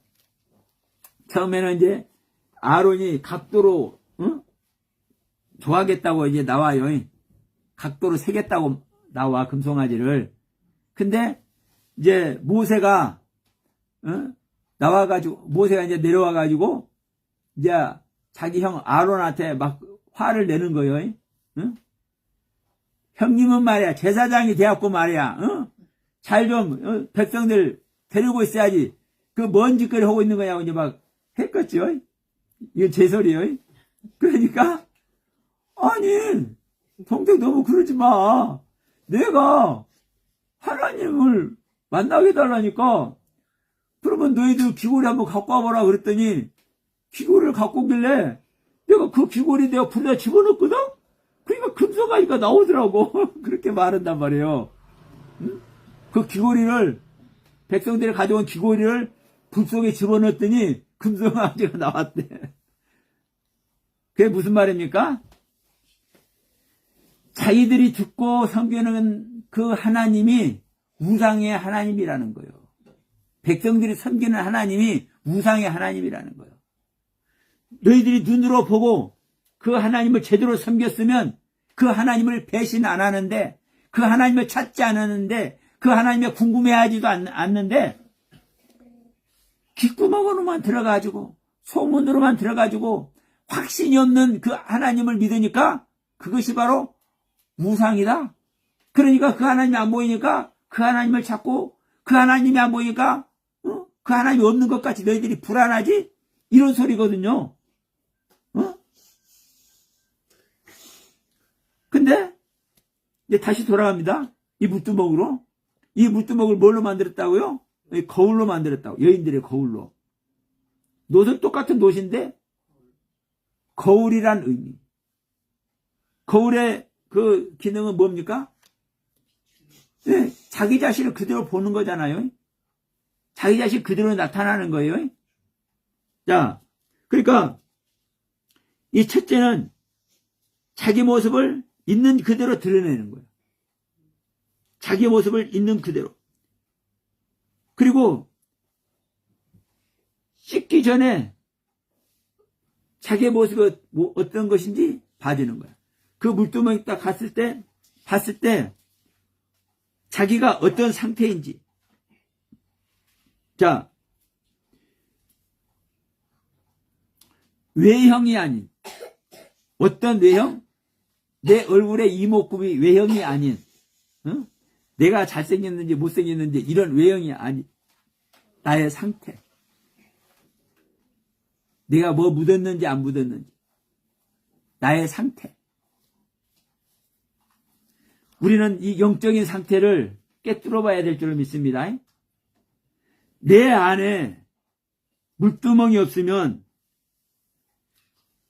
처음에는 이제 아론이 각도로 좋아하겠다고 이제 나와요. 각도로 세겠다고 나와, 금송아지를. 근데 이제 모세가 모세가 이제 내려와가지고 이제 자기 형 아론한테 막 화를 내는 거예요. 형님은 말이야, 제사장이 되었고 말이야, 잘 좀, 백성들 데리고 있어야지. 그 뭔 짓거리 하고 있는 거냐고 이제 막 했겠죠. 이건 제 소리예요. 그러니까, 아니, 동생 너무 그러지 마. 내가 하나님을 만나게 달라니까, 그러면 너희들 귀걸이 한번 갖고 와봐라 그랬더니, 귀걸이를 갖고 오길래, 내가 그 귀걸이 내가 불에다 집어넣었거든? 그러니까 금송아지가 나오더라고. 그렇게 말한단 말이에요. 그 귀걸이를, 백성들이 가져온 귀걸이를 불 속에 집어넣었더니 금송아지가 나왔대. 그게 무슨 말입니까? 자기들이 듣고 섬기는 그 하나님이 우상의 하나님이라는 거예요. 백성들이 섬기는 하나님이 우상의 하나님이라는 거예요. 너희들이 눈으로 보고 그 하나님을 제대로 섬겼으면 그 하나님을 배신 안 하는데, 그 하나님을 찾지 않았는데, 그 하나님을 궁금해하지도 않는데, 귓구멍으로만 들어가지고, 소문으로만 들어가지고, 확신이 없는 그 하나님을 믿으니까 그것이 바로 우상이다. 그러니까 그 하나님이 안 보이니까 그 하나님을 찾고, 그 하나님이 안 보이니까 그 하나님이 없는 것 같이 너희들이 불안하지? 이런 소리거든요. 근데 이제 다시 돌아갑니다. 이 물두멍으로. 이 물두멍을 뭘로 만들었다고요? 거울로 만들었다고. 여인들의 거울로. 놋은 똑같은 놋인데 거울이란 의미. 거울의 그 기능은 뭡니까? 네, 자기 자신을 그대로 보는 거잖아요. 자기 자신 그대로 나타나는 거예요. 자, 그러니까 이 첫째는 자기 모습을 있는 그대로 드러내는 거예요. 자기 모습을 있는 그대로. 그리고 씻기 전에 자기의 모습이 어떤 것인지 봐주는 거야. 그 물두멍에 딱 봤을 때 자기가 어떤 상태인지. 자, 외형이 아닌, 어떤 외형? 내 얼굴의 이목구비 외형이 아닌, 내가 잘생겼는지 못생겼는지 이런 외형이 아닌 나의 상태. 내가 뭐 묻었는지 안 묻었는지 나의 상태. 우리는 이 영적인 상태를 깨뚫어 봐야 될 줄 믿습니다. 내 안에 물두멍이 없으면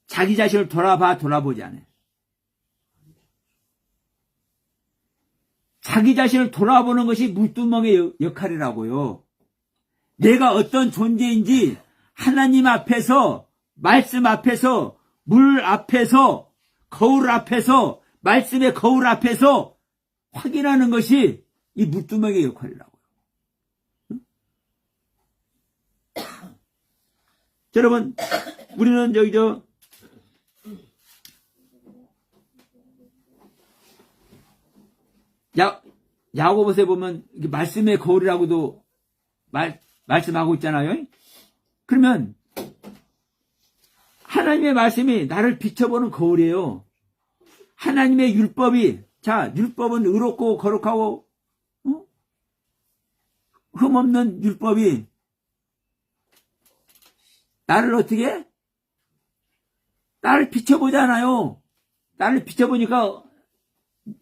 자기 자신을 돌아보지 않아요. 자기 자신을 돌아보는 것이 물두멍의 역할이라고요. 내가 어떤 존재인지 하나님 앞에서, 말씀 앞에서, 물 앞에서, 거울 앞에서, 말씀의 거울 앞에서 확인하는 것이 이 물두멍의 역할이라고요. 여러분, 우리는 야고보서에 보면 말씀의 거울이라고도 말씀하고 있잖아요. 그러면 하나님의 말씀이 나를 비춰보는 거울이에요. 하나님의 율법이, 자, 율법은 의롭고 거룩하고 흠없는 율법이 나를 어떻게? 나를 비춰보잖아요. 나를 비춰보니까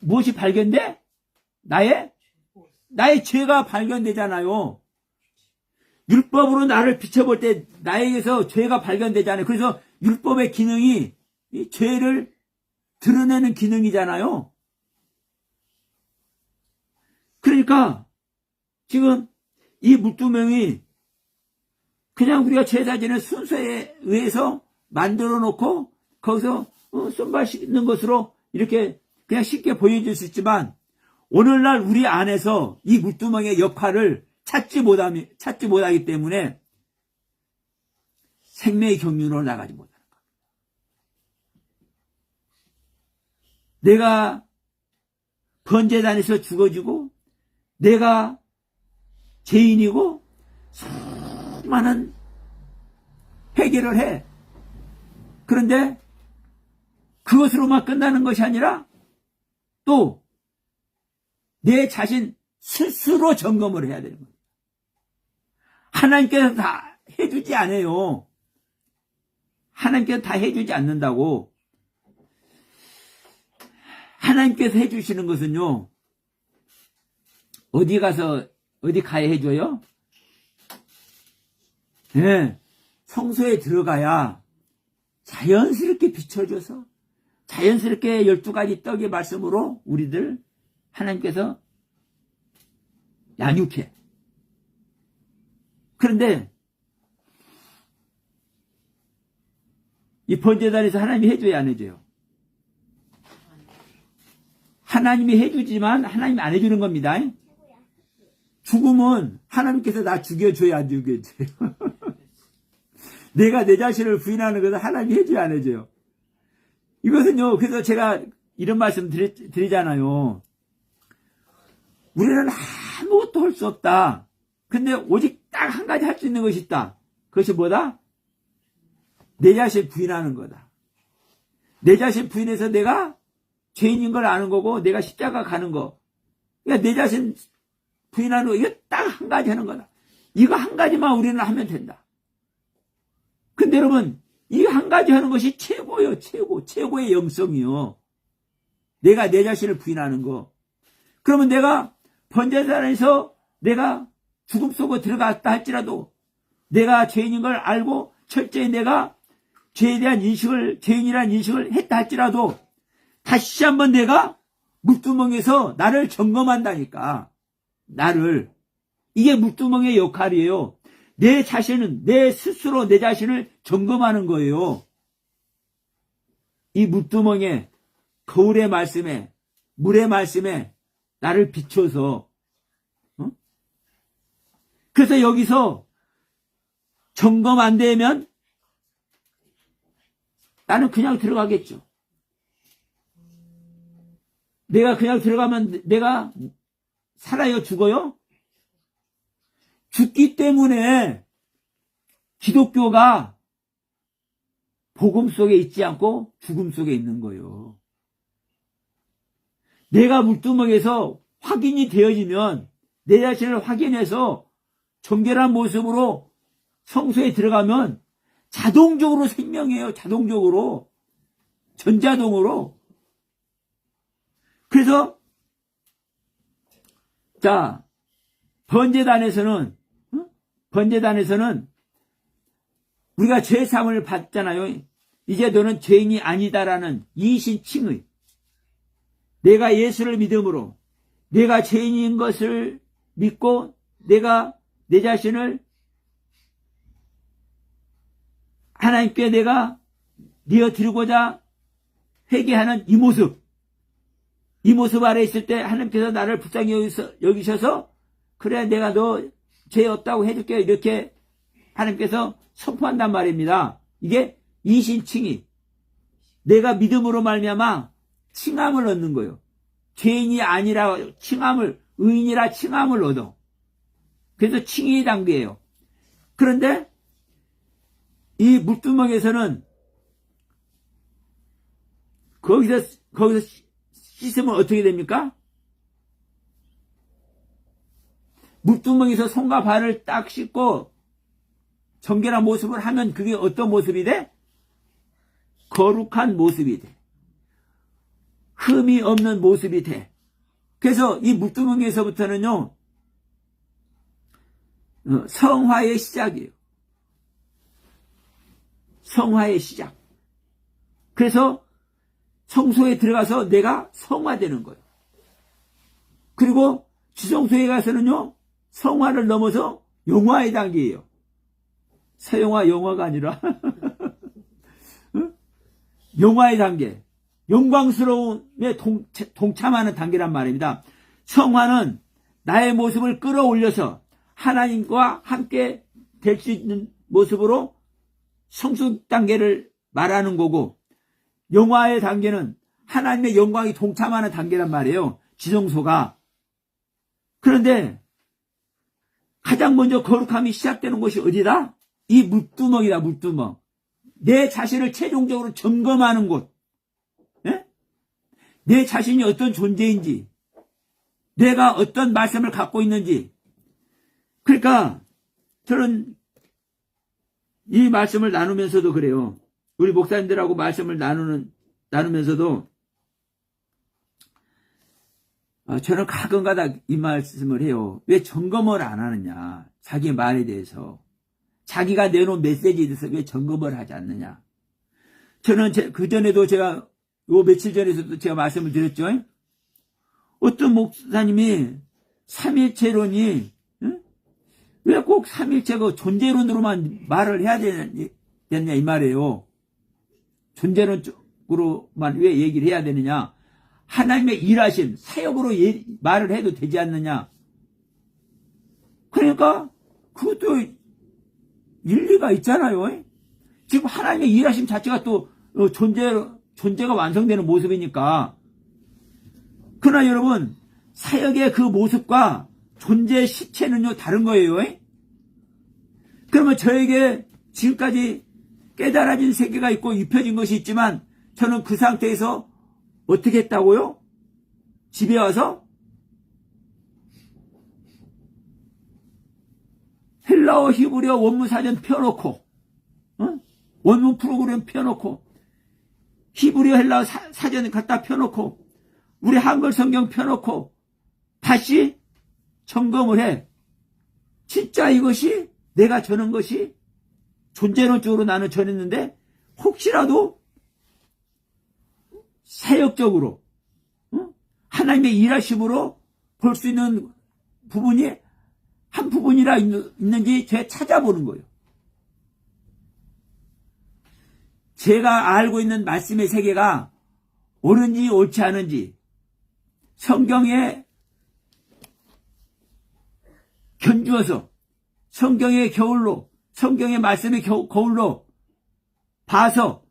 무엇이 발견돼? 나의 죄가 발견되잖아요. 율법으로 나를 비춰볼 때 나에게서 죄가 발견되잖아요. 그래서 율법의 기능이 이 죄를 드러내는 기능이잖아요. 그러니까 지금 이 물두멍이 그냥 우리가 제사 지는 순서에 의해서 만들어 놓고 거기서 손발 씻는 것으로 이렇게 그냥 쉽게 보여줄 수 있지만 오늘날 우리 안에서 이 물두멍의 역할을 찾지 못하기 때문에 생명의 경륜으로 나가지 못하는 겁니다. 내가 번제단에서 죽어지고 내가 죄인이고 수많은 회개를 해. 그런데 그것으로만 끝나는 것이 아니라 또 내 자신 스스로 점검을 해야 되는 겁니다. 하나님께서 다 해주지 않아요. 하나님께서 다 해주지 않는다고. 하나님께서 해주시는 것은요, 어디 가야 해줘요? 네, 성소에 들어가야 자연스럽게 비춰줘서 자연스럽게 12가지 떡의 말씀으로 우리들 하나님께서 양육해. 그런데 이 번제단에서 하나님이 해줘야 안 해줘요? 하나님이 해주지만 하나님이 안 해주는 겁니다. 죽으면 하나님께서 나 죽여줘야 안 죽여줘요? 내가 내 자신을 부인하는 것은 하나님이 해줘야 안 해줘요? 이것은요, 그래서 제가 이런 말씀 드리잖아요. 우리는 아무것도 할 수 없다. 근데 오직 딱 한 가지 할 수 있는 것이 있다. 그것이 뭐다? 내 자신 부인하는 거다. 내 자신 부인해서 내가 죄인인 걸 아는 거고 내가 십자가 가는 거. 그러니까 내 자신 부인하는 거, 이거 딱 한 가지 하는 거다. 이거 한 가지만 우리는 하면 된다. 근데 여러분, 이 한 가지 하는 것이 최고요. 최고의 영성이요. 내가 내 자신을 부인하는 거. 그러면 내가 번제단에서 내가 죽음 속으로 들어갔다 할지라도 내가 죄인인 걸 알고 철저히 내가 죄에 대한 인식을, 죄인이라는 인식을 했다 할지라도 다시 한번 내가 물두멍에서 나를 점검한다니까. 나를. 이게 물두멍의 역할이에요. 내 자신은, 내 스스로 내 자신을 점검하는 거예요. 이 물두멍에, 거울의 말씀에, 물의 말씀에 나를 비춰서, 그래서 여기서 점검 안 되면 나는 그냥 들어가겠죠. 내가 그냥 들어가면 내가 살아요, 죽어요? 죽기 때문에 기독교가 복음 속에 있지 않고 죽음 속에 있는 거예요. 내가 물두멍에서 확인이 되어지면 내 자신을 확인해서 정결한 모습으로 성소에 들어가면 자동적으로 생명이에요. 자동적으로. 전자동으로. 그래서 자, 번제단에서는 우리가 죄사함을 받잖아요. 이제 너는 죄인이 아니다라는 이신칭의, 내가 예수를 믿음으로 내가 죄인인 것을 믿고 내가 내 자신을 하나님께 내가 내어드리고자 회개하는 이 모습 아래 있을 때 하나님께서 나를 불쌍히 여기셔서 그래 내가 너 죄 없다고 해줄게 이렇게 하나님께서 선포한단 말입니다. 이게 이신칭의, 내가 믿음으로 말미암아 칭함을 얻는 거예요. 죄인이 아니라 칭함을, 의인이라 칭함을 얻어. 그래서 칭의 단계예요. 그런데 이 물두멍에서는 거기서 씻으면 어떻게 됩니까? 물두멍에서 손과 발을 딱 씻고 정결한 모습을 하면 그게 어떤 모습이 돼? 거룩한 모습이 돼. 흠이 없는 모습이 돼. 그래서 이 물두멍에서부터는요, 성화의 시작이에요. 성화의 시작. 그래서 성소에 들어가서 내가 성화되는 거예요. 그리고 지성소에 가서는요, 성화를 넘어서 영화의 단계예요. 서영화 영화가 아니라 영화의 단계, 영광스러움에 동참하는 단계란 말입니다. 성화는 나의 모습을 끌어올려서 하나님과 함께 될 수 있는 모습으로 성숙 단계를 말하는 거고, 영화의 단계는 하나님의 영광이 동참하는 단계란 말이에요. 지성소가. 그런데 가장 먼저 거룩함이 시작되는 곳이 어디다? 이 물두멍이다, 물두멍. 내 자신을 최종적으로 점검하는 곳. 예? 내 자신이 어떤 존재인지, 내가 어떤 말씀을 갖고 있는지. 그러니까 저는 이 말씀을 나누면서도 그래요. 우리 목사님들하고 말씀을 나누면서도 저는 가끔가다 이 말씀을 해요. 왜 점검을 안 하느냐. 자기 말에 대해서. 자기가 내놓은 메시지에 대해서 왜 점검을 하지 않느냐. 저는 그전에도 제가 요 며칠 전에서도 제가 말씀을 드렸죠. 어떤 목사님이 삼일체론이 왜 꼭 삼일체가 존재론으로만 말을 해야 되느냐 이 말이에요. 존재론적으로만 왜 얘기를 해야 되느냐. 하나님의 일하신 사역으로 말을 해도 되지 않느냐. 그러니까 그것도 일리가 있잖아요. 지금 하나님의 일하심 자체가 또 존재가 완성되는 모습이니까. 그러나 여러분, 사역의 그 모습과 존재의 실체는요 다른 거예요. 그러면 저에게 지금까지 깨달아진 세계가 있고 입혀진 것이 있지만 저는 그 상태에서 어떻게 했다고요? 집에 와서 헬라어 히브리어 원문 사전 펴놓고, 원문 프로그램 펴놓고, 히브리어 헬라어 사전 갖다 펴놓고, 우리 한글 성경 펴놓고 다시 점검을 해. 진짜 이것이 내가 전한 것이 존재론적으로 나는 전했는데 혹시라도 사역적으로 하나님의 일하심으로 볼 수 있는 부분이 한 부분이라 있는지 제가 찾아보는 거예요. 제가 알고 있는 말씀의 세계가 옳은지 옳지 않은지 성경에 견주어서 성경의 겨울로 성경의 말씀의 거울로 봐서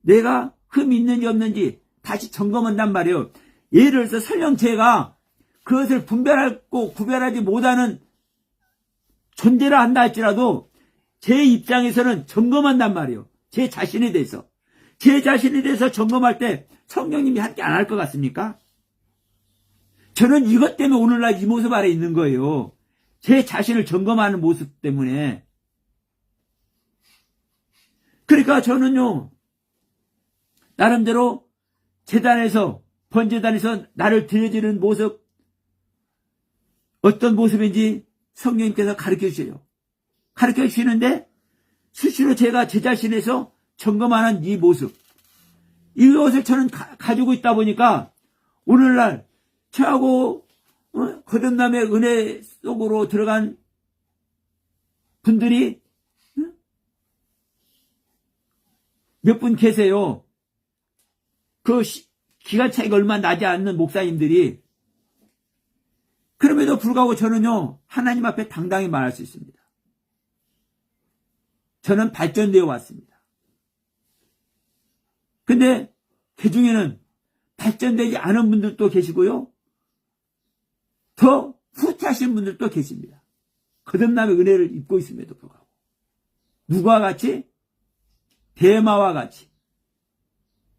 내가 흠이 있는지 없는지 다시 점검한단 말이에요. 예를 들어서 설령 제가 그것을 분별하고 구별하지 못하는 존재라 한다 할지라도 제 입장에서는 점검한단 말이에요. 제 자신에 대해서. 제 자신에 대해서 점검할 때 성령님이 함께 안 할 것 같습니까? 저는 이것 때문에 오늘날 이 모습 아래 있는 거예요. 제 자신을 점검하는 모습 때문에. 그러니까 저는요, 나름대로 재단에서, 번제단에서 나를 드려지는 모습, 어떤 모습인지 성령님께서 가르쳐 주세요. 가르쳐 주시는데, 수시로 제가 제 자신에서 점검하는 이 모습, 이것을 저는 가지고 있다 보니까, 오늘날 저하고 거듭남의 은혜 속으로 들어간 분들이 몇 분 계세요. 그 기간 차이가 얼마 나지 않는 목사님들이. 그럼에도 불구하고 저는요, 하나님 앞에 당당히 말할 수 있습니다. 저는 발전되어 왔습니다. 근데 그 중에는 발전되지 않은 분들도 계시고요, 더 후퇴하신 분들도 계십니다. 거듭남의 은혜를 입고 있음에도 불구하고. 누구와 같이? 데마와 같이.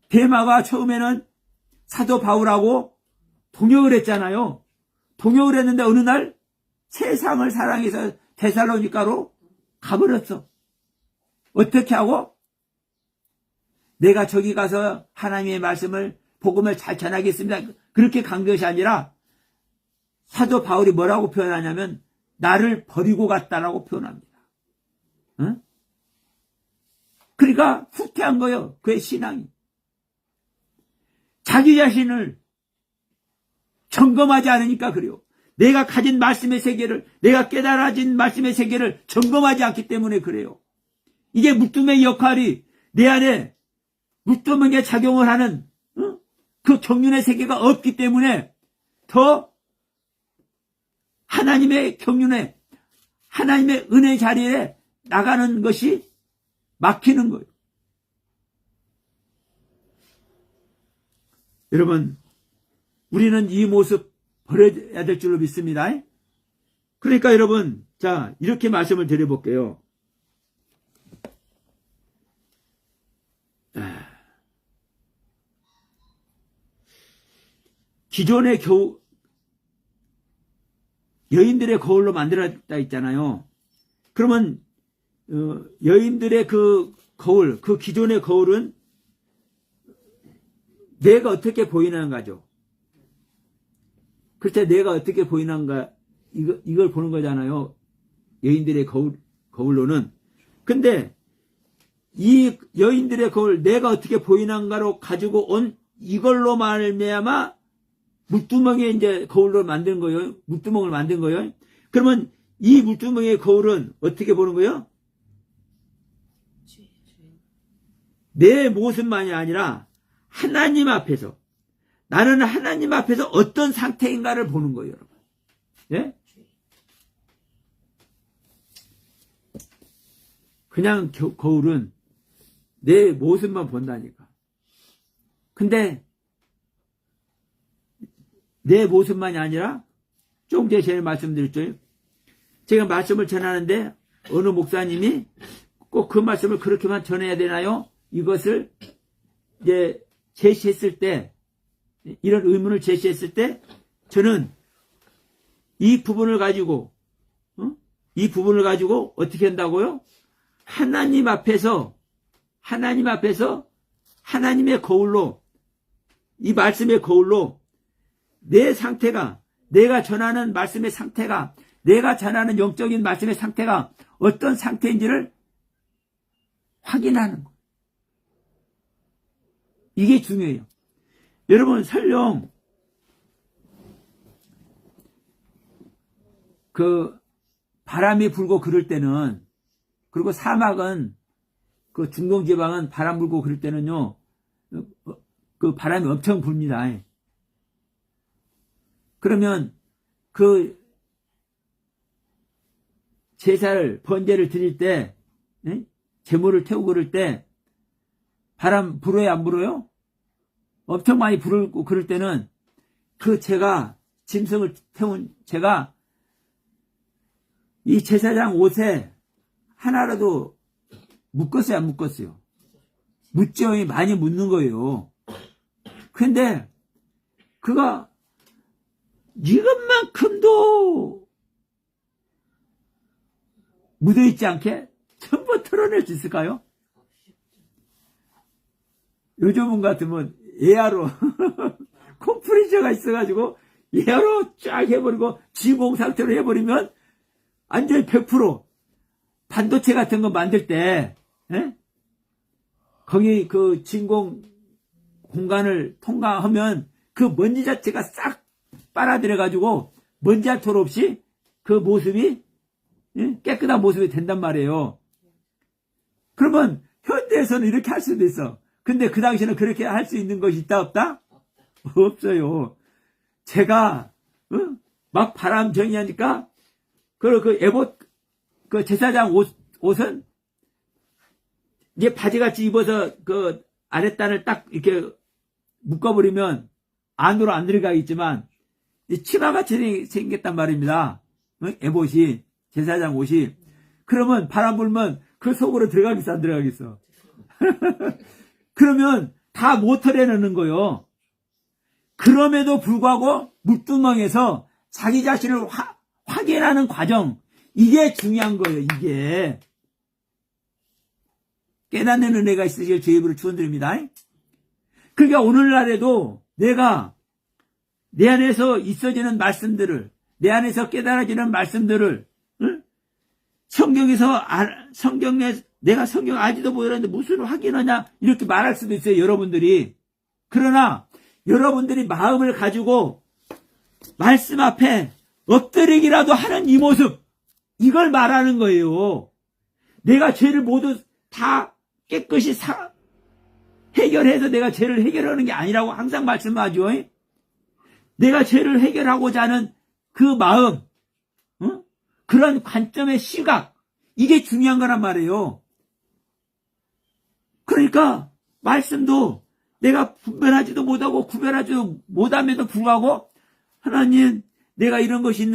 데마가 처음에는 사도 바울하고 동역을 했잖아요. 동역을 했는데 어느 날 세상을 사랑해서 데살로니가로 가버렸어. 어떻게 하고? 내가 저기 가서 하나님의 말씀을, 복음을 잘 전하겠습니다. 그렇게 간 것이 아니라 사도 바울이 뭐라고 표현하냐면 나를 버리고 갔다라고 표현합니다. 그러니까 후퇴한 거예요. 그의 신앙이. 자기 자신을 점검하지 않으니까 그래요. 내가 가진 말씀의 세계를, 내가 깨달아진 말씀의 세계를 점검하지 않기 때문에 그래요. 이게 물두멍의 역할이 내 안에 물두멍에 작용을 하는 그 경륜의 세계가 없기 때문에 더 하나님의 경륜에, 하나님의 은혜 자리에 나가는 것이 막히는 거예요. 여러분, 우리는 이 모습 버려야 될 줄로 믿습니다. 그러니까 여러분, 자, 이렇게 말씀을 드려볼게요. 기존의 여인들의 거울로 만들었다 있잖아요. 그러면 여인들의 그 거울, 그 기존의 거울은 내가 어떻게 보이는가죠. 그렇죠. 내가 어떻게 보이는가, 이걸 보는 거잖아요. 여인들의 거울로는. 근데 이 여인들의 거울, 내가 어떻게 보이는가로 가지고 온 이걸로 말미암아 물두멍에 이제 거울로 만든 거예요. 물두멍을 만든 거예요. 그러면 이 물두멍의 거울은 어떻게 보는 거예요? 내 모습만이 아니라 하나님 앞에서, 나는 하나님 앞에서 어떤 상태인가를 보는 거예요, 여러분. 예? 그냥 거울은 내 모습만 본다니까. 근데 내 모습만이 아니라 조금 전에 제가 말씀드렸죠. 제가 말씀을 전하는데 어느 목사님이 꼭 그 말씀을 그렇게만 전해야 되나요? 이것을 이제 제시했을 때, 이런 의문을 제시했을 때 저는 이 부분을 가지고 어떻게 한다고요? 하나님 앞에서 하나님의 거울로, 이 말씀의 거울로 내 상태가, 내가 전하는 말씀의 상태가, 내가 전하는 영적인 말씀의 상태가 어떤 상태인지를 확인하는 거예요. 이게 중요해요. 여러분, 설령 그 바람이 불고 그럴 때는, 그리고 사막은, 그 중동 지방은 바람 불고 그럴 때는요, 그 바람이 엄청 불니다. 그러면 그 제사를, 번제를 드릴 때, 제물을 태우고 그럴 때 바람 불어요, 안 불어요? 엄청 많이 불고 그럴 때는 그 짐승을 태운 제가 이 제사장 옷에 하나라도 묶었어요, 안 묶었어요? 묻죠. 많이 묻는 거예요. 근데 그가 이것만큼도 묻어있지 않게 전부 털어낼 수 있을까요? 요즘은 같으면 예하로 컴프레셔가 있어가지고 예하로 쫙 해버리고 지공 상태로 해버리면 완전히 100% 반도체 같은 거 만들 때 거기 그 진공 공간을 통과하면 그 먼지 자체가 싹 빨아들여가지고 먼지 한 톨 없이 그 모습이 깨끗한 모습이 된단 말이에요. 그러면 현대에서는 이렇게 할 수도 있어. 근데 그 당시에는 그렇게 할 수 있는 것이 있다 없다? 없어요. 제가 막 바람 정의하니까 그 에봇 그 제사장 옷은 이제 바지같이 입어서 그 아랫단을 딱 이렇게 묶어버리면 안으로 안 들어가겠지만 치마같이 생겼단 말입니다. 에봇이, 제사장 옷이. 그러면 바람 불면 그 속으로 들어가겠어, 안 들어가겠어? 그러면 다 못 털어내는 거요. 그럼에도 불구하고 물두멍에서 자기 자신을 확인하는 과정, 이게 중요한 거예요. 이게 깨닫는 은혜가 있으시길 주의 입으로 축원드립니다. 그러니까 오늘날에도 내가 내 안에서 있어지는 말씀들을, 내 안에서 깨달아지는 말씀들을 성경에 내가 성경 알지도 못하는데 무슨 확인하냐 이렇게 말할 수도 있어요, 여러분들이. 그러나 여러분들이 마음을 가지고 말씀 앞에 엎드리기라도 하는 이 모습, 이걸 말하는 거예요. 내가 죄를 모두 다 깨끗이 해결해서 내가 죄를 해결하는 게 아니라고 항상 말씀하죠. 내가 죄를 해결하고자 하는 그 마음, 그런 관점의 시각, 이게 중요한 거란 말이에요. 그러니까 말씀도 내가 분별하지도 못하고 구별하지도 못함에도 불구하고 하나님, 내가 이런 것이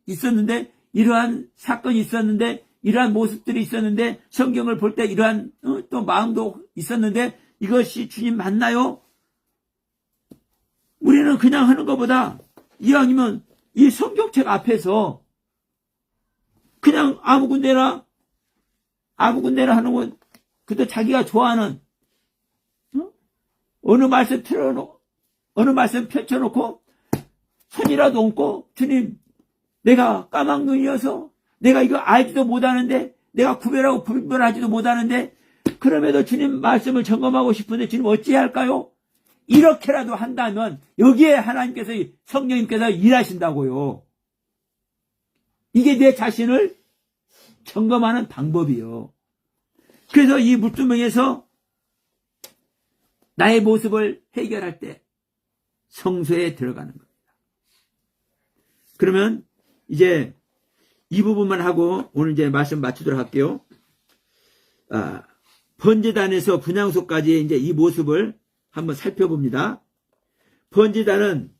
있었는데 이러한 사건이 있었는데 이러한 모습들이 있었는데 성경을 볼 때 이러한 또 마음도 있었는데 이것이 주님 맞나요? 우리는 그냥 하는 것보다 이왕이면 이 성경책 앞에서 그냥 아무 군데나 하는 건 그때 자기가 좋아하는 어느 말씀 펼쳐놓고 손이라도 얹고 주님, 내가 까막눈이어서 내가 이거 알지도 못하는데 내가 구별하고 분별하지도 못하는데 그럼에도 주님 말씀을 점검하고 싶은데 주님 어찌해야 할까요? 이렇게라도 한다면 여기에 하나님께서 성령님께서 일하신다고요. 이게 내 자신을 점검하는 방법이요. 그래서 이 물두멍에서 나의 모습을 해결할 때 성소에 들어가는 겁니다. 그러면 이제 이 부분만 하고 오늘 이제 말씀 마치도록 할게요. 번제단에서 분향소까지 이제 이 모습을 한번 살펴봅니다. 번제단은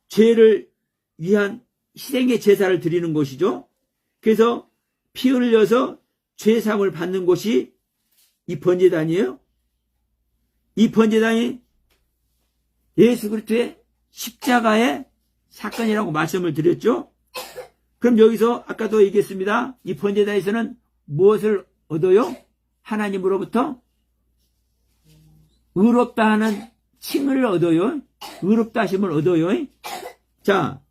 죄를 위한 희생의 제사를 드리는 곳이죠. 그래서 피 흘려서 죄사함을 받는 곳이 이 번제단이에요. 이 번제단이 예수 그리스도의 십자가의 사건이라고 말씀을 드렸죠. 그럼 여기서 아까도 얘기했습니다. 이 번제단에서는 무엇을 얻어요? 하나님으로부터 의롭다 하는 칭을 얻어요. 의롭다 하심을 얻어요. 자,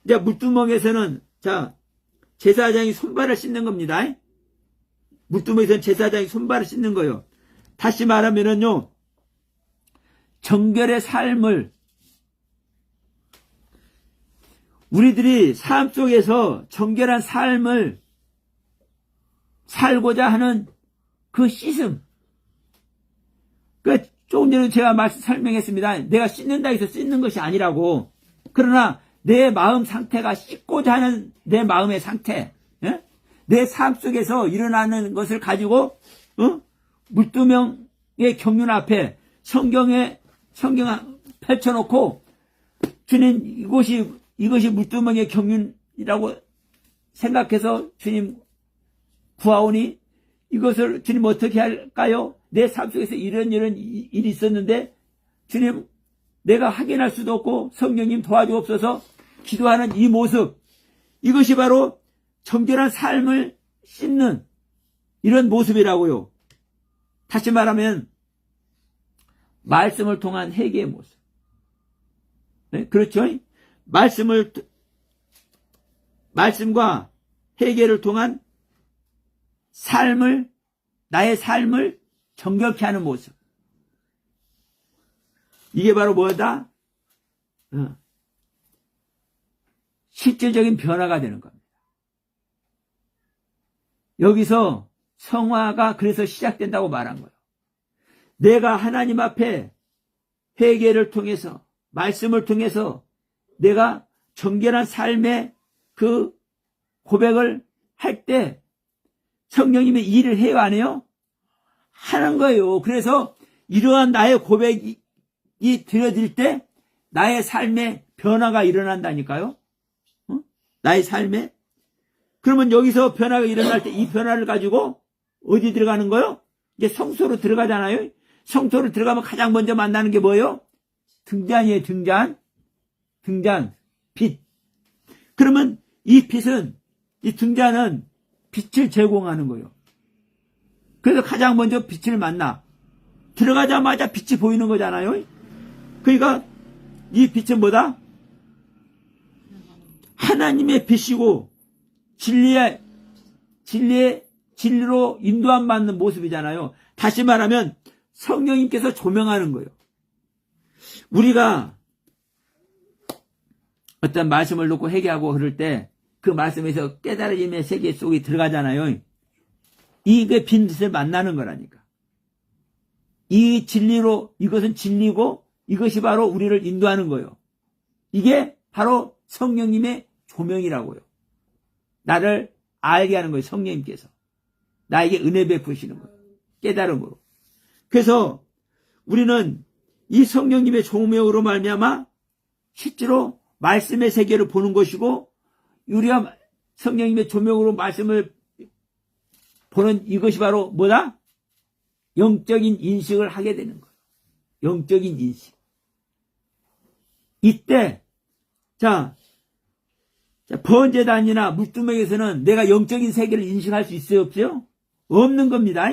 이제 물두멍에서는 제사장이 손발을 씻는 겁니다. 물두멍에서는 제사장이 손발을 씻는 거예요. 다시 말하면은요, 정결의 삶을 우리들이 삶 속에서 정결한 삶을 살고자 하는 그 씻음. 조금 전에 제가 설명했습니다. 내가 씻는다 해서 씻는 것이 아니라고. 그러나 내 마음 상태가 씻고자 하는 내 마음의 상태, 내 삶 속에서 일어나는 것을 가지고 물두멍의 경륜 앞에 성경 펼쳐놓고 주님, 이것이 물두멍의 경륜이라고 생각해서 주님 구하오니 이것을 주님 어떻게 할까요? 내 삶 속에서 이런 일이 있었는데 주님, 내가 확인할 수도 없고 성령님 도와주옵소서 기도하는 이 모습, 이것이 바로 정결한 삶을 씻는 이런 모습이라고요. 다시 말하면 말씀을 통한 회개의 모습. 네? 그렇죠? 말씀과 회개를 통한 나의 삶을 정결케 하는 모습. 이게 바로 뭐다? 실질적인 변화가 되는 겁니다. 여기서 성화가 그래서 시작된다고 말한 거예요. 내가 하나님 앞에 회개를 통해서, 말씀을 통해서 내가 정결한 삶의 그 고백을 할 때 성령님이 일을 해요, 안 해요? 하는 거예요. 그래서 이러한 나의 고백이 드려질 때 나의 삶에 변화가 일어난다니까요. 나의 삶에. 그러면 여기서 변화가 일어날 때 이 변화를 가지고 어디 들어가는 거요? 이제 성소로 들어가잖아요. 성소로 들어가면 가장 먼저 만나는 게 뭐예요? 등잔이에요. 등잔, 빛. 그러면 이 등잔은 빛을 제공하는 거예요. 그래서 가장 먼저 빛을 만나. 들어가자마자 빛이 보이는 거잖아요. 그러니까 이 빛은 뭐다? 하나님의 빛이고 진리로 인도함 받는 모습이잖아요. 다시 말하면 성령님께서 조명하는 거예요. 우리가 어떤 말씀을 놓고 회개하고 그럴 때 그 말씀에서 깨달음의 세계 속에 들어가잖아요. 이게 빈 뜻을 만나는 거라니까. 이 진리로, 이것은 진리고 이것이 바로 우리를 인도하는 거예요. 이게 바로 성령님의 조명이라고요. 나를 알게 하는 거예요. 성령님께서 나에게 은혜 베푸시는 거예요. 깨달음으로. 그래서 우리는 이 성령님의 조명으로 말미암아 실제로 말씀의 세계를 보는 것이고, 우리가 성령님의 조명으로 말씀을 보는 이것이 바로 뭐다? 영적인 인식을 하게 되는 거예요. 영적인 인식. 이때 번제단이나 물두멍에서는 내가 영적인 세계를 인식할 수 있어요, 없어요? 없는 겁니다.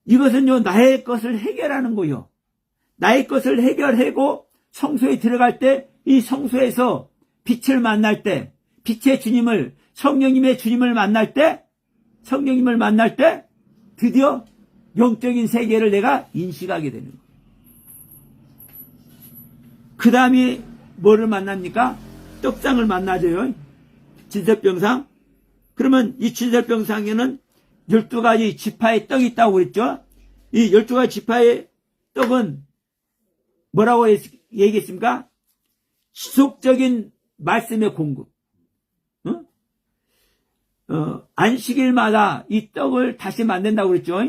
이것은요, 나의 것을 해결하는 거예요. 나의 것을 해결하고 성소에 들어갈 때, 이 성소에서 빛을 만날 때, 빛의 주님을, 성령님의 주님을 만날 때, 드디어 영적인 세계를 내가 인식하게 되는 거예요. 그 다음에 뭐를 만납니까? 떡상을 만나줘요. 진설병상. 그러면 이 진설병상에는 12가지 지파의 떡이 있다고 그랬죠? 이 12가지 지파의 떡은 뭐라고 얘기했습니까? 지속적인 말씀의 공급. 안식일마다 이 떡을 다시 만든다고 그랬죠?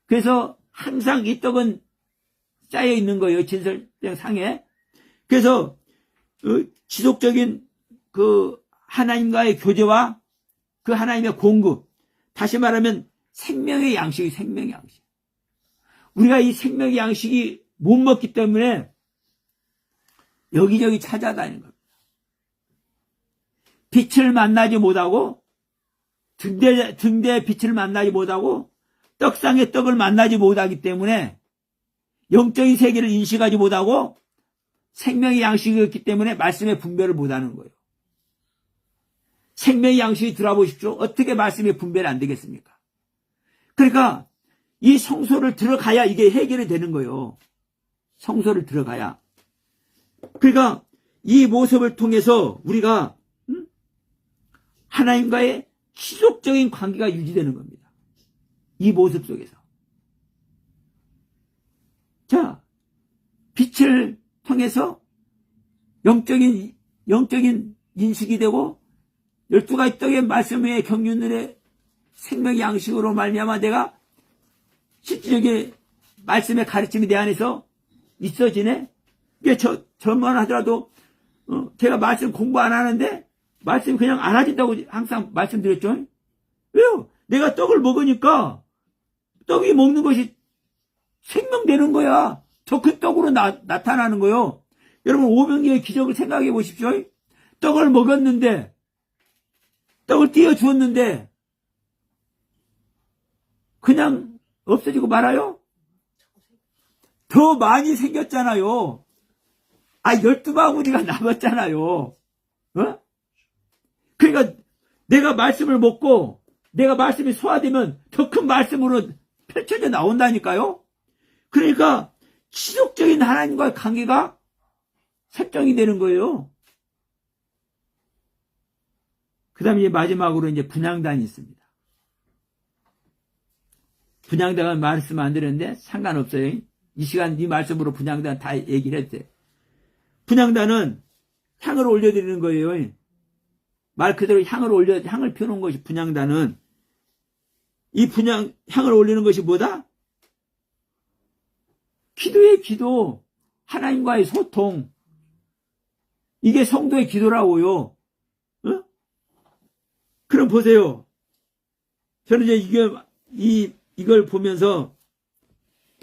그래서 항상 이 떡은 쌓여 있는 거예요. 진설병상에. 그래서 지속적인 그 하나님과의 교제와 그 하나님의 공급. 다시 말하면 생명의 양식이 생명의 양식. 우리가 이 생명의 양식이 못 먹기 때문에 여기저기 찾아다니는 겁니다. 빛을 만나지 못하고 등대의 빛을 만나지 못하고 떡상의 떡을 만나지 못하기 때문에 영적인 세계를 인식하지 못하고 생명의 양식이 없기 때문에 말씀의 분별을 못하는 거예요. 생명의 양식이 들어보십시오. 어떻게 말씀의 분별이 안 되겠습니까? 그러니까 이 성소를 들어가야 이게 해결이 되는 거예요. 성소를 들어가야. 그러니까 이 모습을 통해서 우리가 하나님과의 지속적인 관계가 유지되는 겁니다. 이 모습 속에서. 자, 빛을 통해서 영적인 인식이 되고 12가지 떡의 말씀의 경륜들의 생명의 양식으로 말미암아 내가 실질적인 말씀의 가르침이 내 안에서 있어지네. 이게 저만 하더라도 제가 말씀 공부 안 하는데 말씀이 그냥 알아진다고 항상 말씀드렸죠. 왜요? 내가 떡을 먹으니까 떡이 먹는 것이 생명되는 거야. 더 큰 떡으로 나타나는 거예요. 여러분 오병이의 기적을 생각해 보십시오. 떡을 먹었는데 떡을 띄워주었는데 그냥 없어지고 말아요? 더 많이 생겼잖아요. 12바구니가 남았잖아요. 그러니까 내가 말씀을 먹고 내가 말씀이 소화되면 더 큰 말씀으로 펼쳐져 나온다니까요. 그러니까 지속적인 하나님과의 관계가 설정이 되는 거예요. 그 다음에 이제 마지막으로 이제 분향단이 있습니다. 분향단은 말씀 안 드렸는데 상관없어요. 이 시간 이 말씀으로 분향단 다 얘기를 했대요. 분향단은 향을 올려드리는 거예요. 말 그대로 향을 피우는 것이 분향단은. 이 향을 올리는 것이 뭐다? 기도의 기도, 하나님과의 소통. 이게 성도의 기도라고요. 그럼 보세요. 저는 이제 이걸 보면서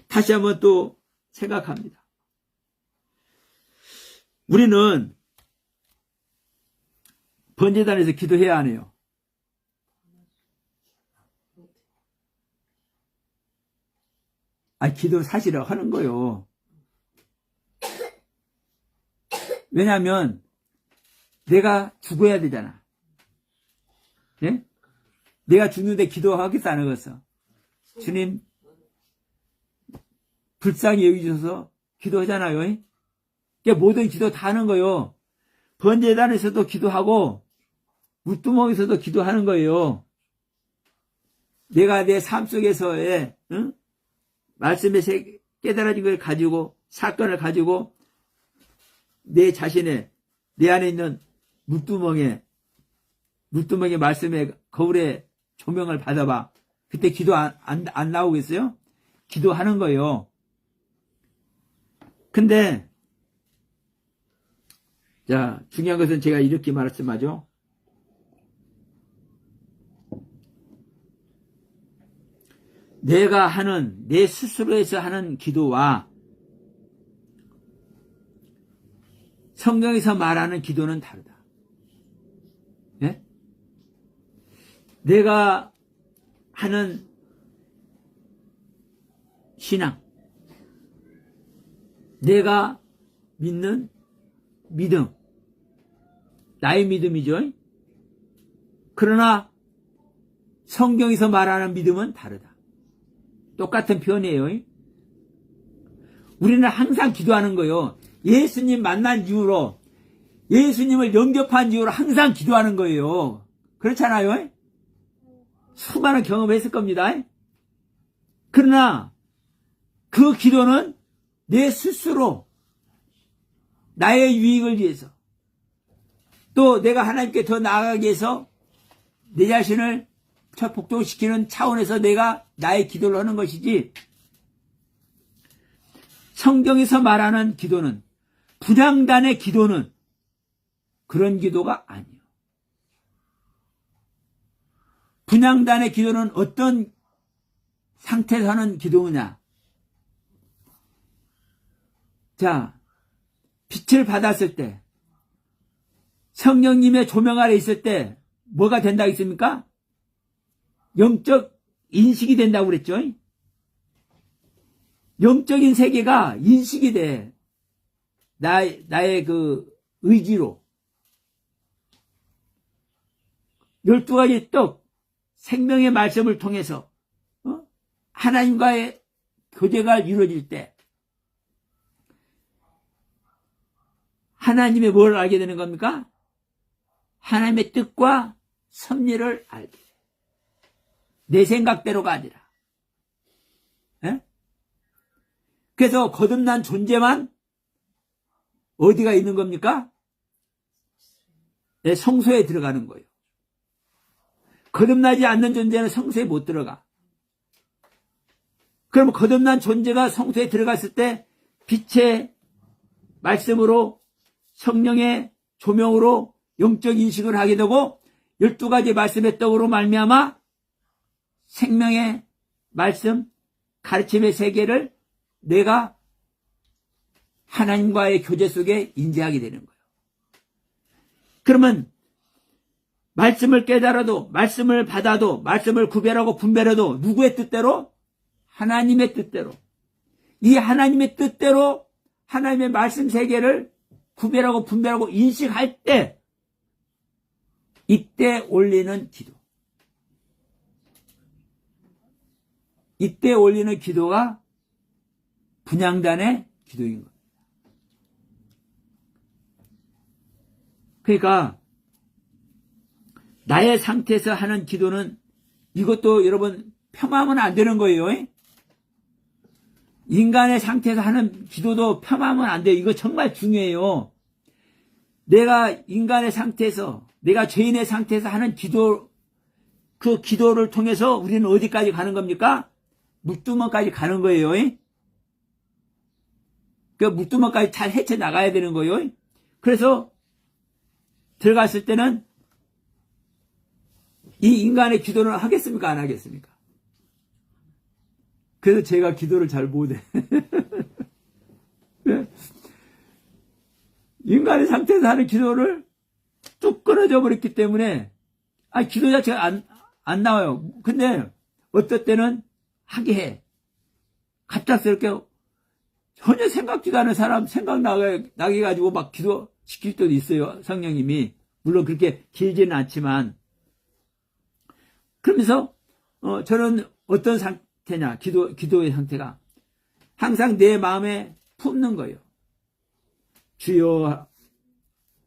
다시 한번 또 생각합니다. 우리는 번제단에서 기도해야 하네요. 기도 사실은 하는 거요. 왜냐하면 내가 죽어야 되잖아. 예? 내가 죽는데 기도하겠어 안 하겠어? 주님 불쌍히 여기셔서 기도하잖아요. 모든 기도 다 하는 거예요. 번제단에서도 기도하고 물두멍에서도 기도하는 거예요. 내가 내 삶 속에서의 말씀의 깨달아진 걸 가지고 사건을 가지고 내 자신의 내 안에 있는 물두멍에 말씀의 거울에 조명을 받아봐. 그때 기도 안 나오겠어요? 기도하는 거예요. 근데 자, 중요한 것은 제가 이렇게 말씀하죠. 내가 하는 내 스스로에서 하는 기도와 성경에서 말하는 기도는 다르다. 예? 내가 하는 신앙, 내가 믿는 믿음, 나의 믿음이죠. 그러나 성경에서 말하는 믿음은 다르다. 똑같은 표현이에요. 우리는 항상 기도하는 거예요. 예수님 만난 이후로, 예수님을 영접한 이후로 항상 기도하는 거예요. 그렇잖아요. 수많은 경험을 했을 겁니다. 그러나 그 기도는 내 스스로 나의 유익을 위해서, 또 내가 하나님께 더 나아가기 위해서 내 자신을 복종시키는 차원에서 내가 나의 기도를 하는 것이지, 성경에서 말하는 기도는, 분향단의 기도는 그런 기도가 아니에요. 분향단의 기도는 어떤 상태에서 하는 기도냐? 자, 빛을 받았을 때, 성령님의 조명 아래 있을 때 뭐가 된다고 했습니까? 영적 인식이 된다고 그랬죠. 영적인 세계가 인식이 돼. 나의 그 의지로. 12가지 떡, 생명의 말씀을 통해서 하나님과의 교제가 이루어질 때 하나님의 뭘 알게 되는 겁니까? 하나님의 뜻과 섭리를 알게 돼. 내 생각대로가 아니라. 에? 그래서 거듭난 존재만 어디가 있는 겁니까? 내 성소에 들어가는 거예요. 거듭나지 않는 존재는 성소에 못 들어가. 그럼 거듭난 존재가 성소에 들어갔을 때 빛의 말씀으로, 성령의 조명으로 영적 인식을 하게 되고 12가지 말씀의 떡으로 말미암아 생명의 말씀, 가르침의 세계를 내가 하나님과의 교제 속에 인지하게 되는 거예요. 그러면 말씀을 깨달아도, 말씀을 받아도, 말씀을 구별하고 분별해도 누구의 뜻대로? 하나님의 뜻대로. 이 하나님의 뜻대로 하나님의 말씀 세계를 구별하고 분별하고 인식할 때, 이때 올리는 기도. 이때 올리는 기도가 분향단의 기도인 거예요. 그러니까 나의 상태에서 하는 기도는, 이것도 여러분 폄하하면 안 되는 거예요. 인간의 상태에서 하는 기도도 폄하하면 안 돼요. 이거 정말 중요해요. 내가 인간의 상태에서, 내가 죄인의 상태에서 하는 기도, 그 기도를 통해서 우리는 어디까지 가는 겁니까? 물두멍까지 가는 거예요. 그 물두멍까지 잘 헤쳐나가야 되는 거예요. 그래서 들어갔을 때는 이 인간의 기도는 하겠습니까? 안 하겠습니까? 그래서 제가 기도를 잘 못해. 인간의 상태에서 하는 기도를 뚝 끊어져 버렸기 때문에, 기도 자체가 안 나와요. 근데 어떨 때는 하게 해. 갑작스럽게 전혀 생각지도 않은 사람 생각나게 가지고 막 기도 시킬 때도 있어요. 성령님이. 물론 그렇게 길지는 않지만. 그러면서 저는 어떤 상태냐, 기도의 상태가 항상 내 마음에 품는 거예요. 주여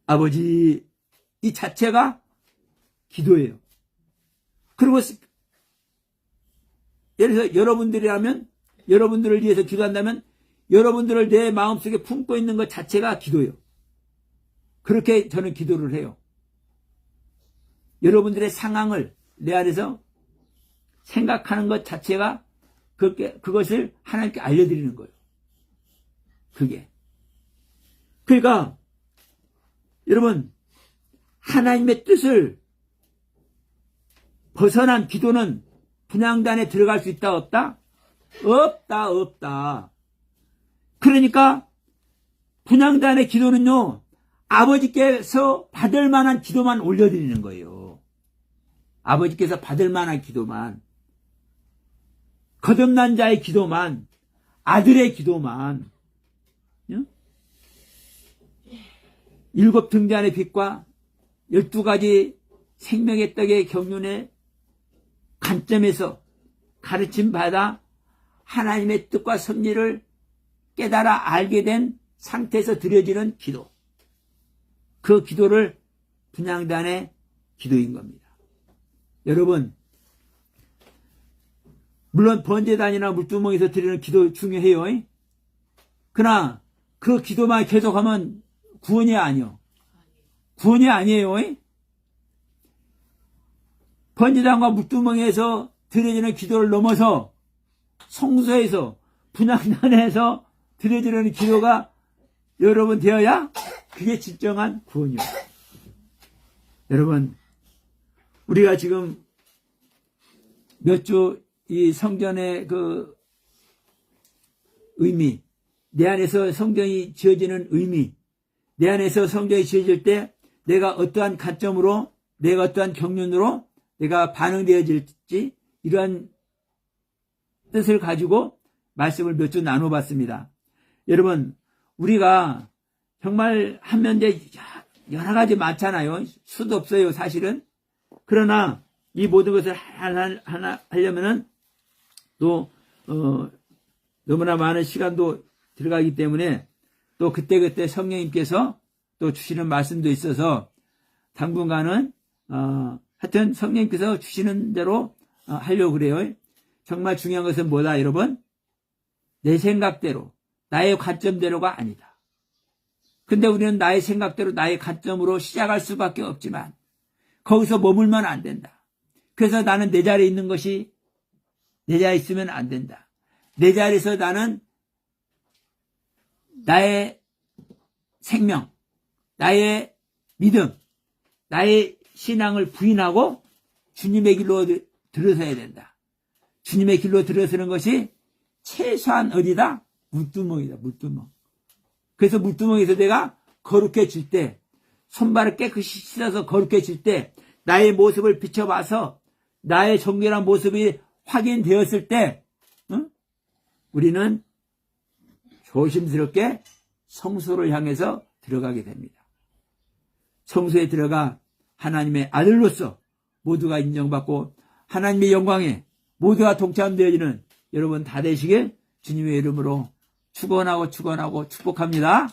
아버지, 이 자체가 기도예요. 그리고 예를 들어서 여러분들이라면, 여러분들을 위해서 기도한다면 여러분들을 내 마음속에 품고 있는 것 자체가 기도예요. 그렇게 저는 기도를 해요. 여러분들의 상황을 내 안에서 생각하는 것 자체가 그것을 하나님께 알려드리는 거예요. 그게. 그러니까 여러분, 하나님의 뜻을 벗어난 기도는 분향단에 들어갈 수 있다 없다? 없다. 그러니까 분향단의 기도는요, 아버지께서 받을 만한 기도만 올려드리는 거예요. 아버지께서 받을 만한 기도만, 거듭난 자의 기도만, 아들의 기도만, 7 등잔의 빛과 12가지 생명의 떡의 경륜의 관점에서 가르침 받아 하나님의 뜻과 섭리를 깨달아 알게 된 상태에서 드려지는 기도. 그 기도를 분향단의 기도인 겁니다. 여러분, 물론 번제단이나 물두멍에서 드리는 기도 중요해요. 그러나 그 기도만 계속하면 구원이 아니요. 구원이 아니에요. 번제단과 물두멍에서 드려지는 기도를 넘어서 성소에서 분향단에서 드려지는 기도가 여러분 되어야 그게 진정한 구원이요. 여러분, 우리가 지금 몇 주 이 성전의 그 의미, 내 안에서 성전이 지어지는 의미, 내 안에서 성전이 지어질 때 내가 어떠한 관점으로, 내가 어떠한 경륜으로 내가 반응되어질지, 이러한 뜻을 가지고 말씀을 몇 주 나눠봤습니다. 여러분, 우리가 정말 한면대 여러 가지 많잖아요. 수도 없어요, 사실은. 그러나 이 모든 것을 하나 하려면은 또 너무나 많은 시간도 들어가기 때문에 또 그때그때 성령님께서 또 주시는 말씀도 있어서 당분간은 하여튼 성령님께서 주시는 대로 하려고 그래요. 정말 중요한 것은 뭐다, 여러분? 내 생각대로, 나의 관점대로가 아니다. 근데 우리는 나의 생각대로, 나의 관점으로 시작할 수밖에 없지만 거기서 머물면 안 된다. 그래서 나는 내 자리에 있는 것이 내 자리에 있으면 안 된다. 내 자리에서 나는 나의 생명, 나의 믿음, 나의 신앙을 부인하고 주님의 길로 들어서야 된다. 주님의 길로 들어서는 것이 최소한 어디다? 물두멍이다, 물두멍. 그래서 물두멍에서 내가 거룩해질 때, 손발을 깨끗이 씻어서 거룩해질 때, 나의 모습을 비춰봐서 나의 정결한 모습이 확인되었을 때, 우리는 조심스럽게 성소를 향해서 들어가게 됩니다. 성소에 들어가 하나님의 아들로서 모두가 인정받고 하나님의 영광에 모두가 동참되어지는 여러분 다 되시길 주님의 이름으로 축원하고 축복합니다.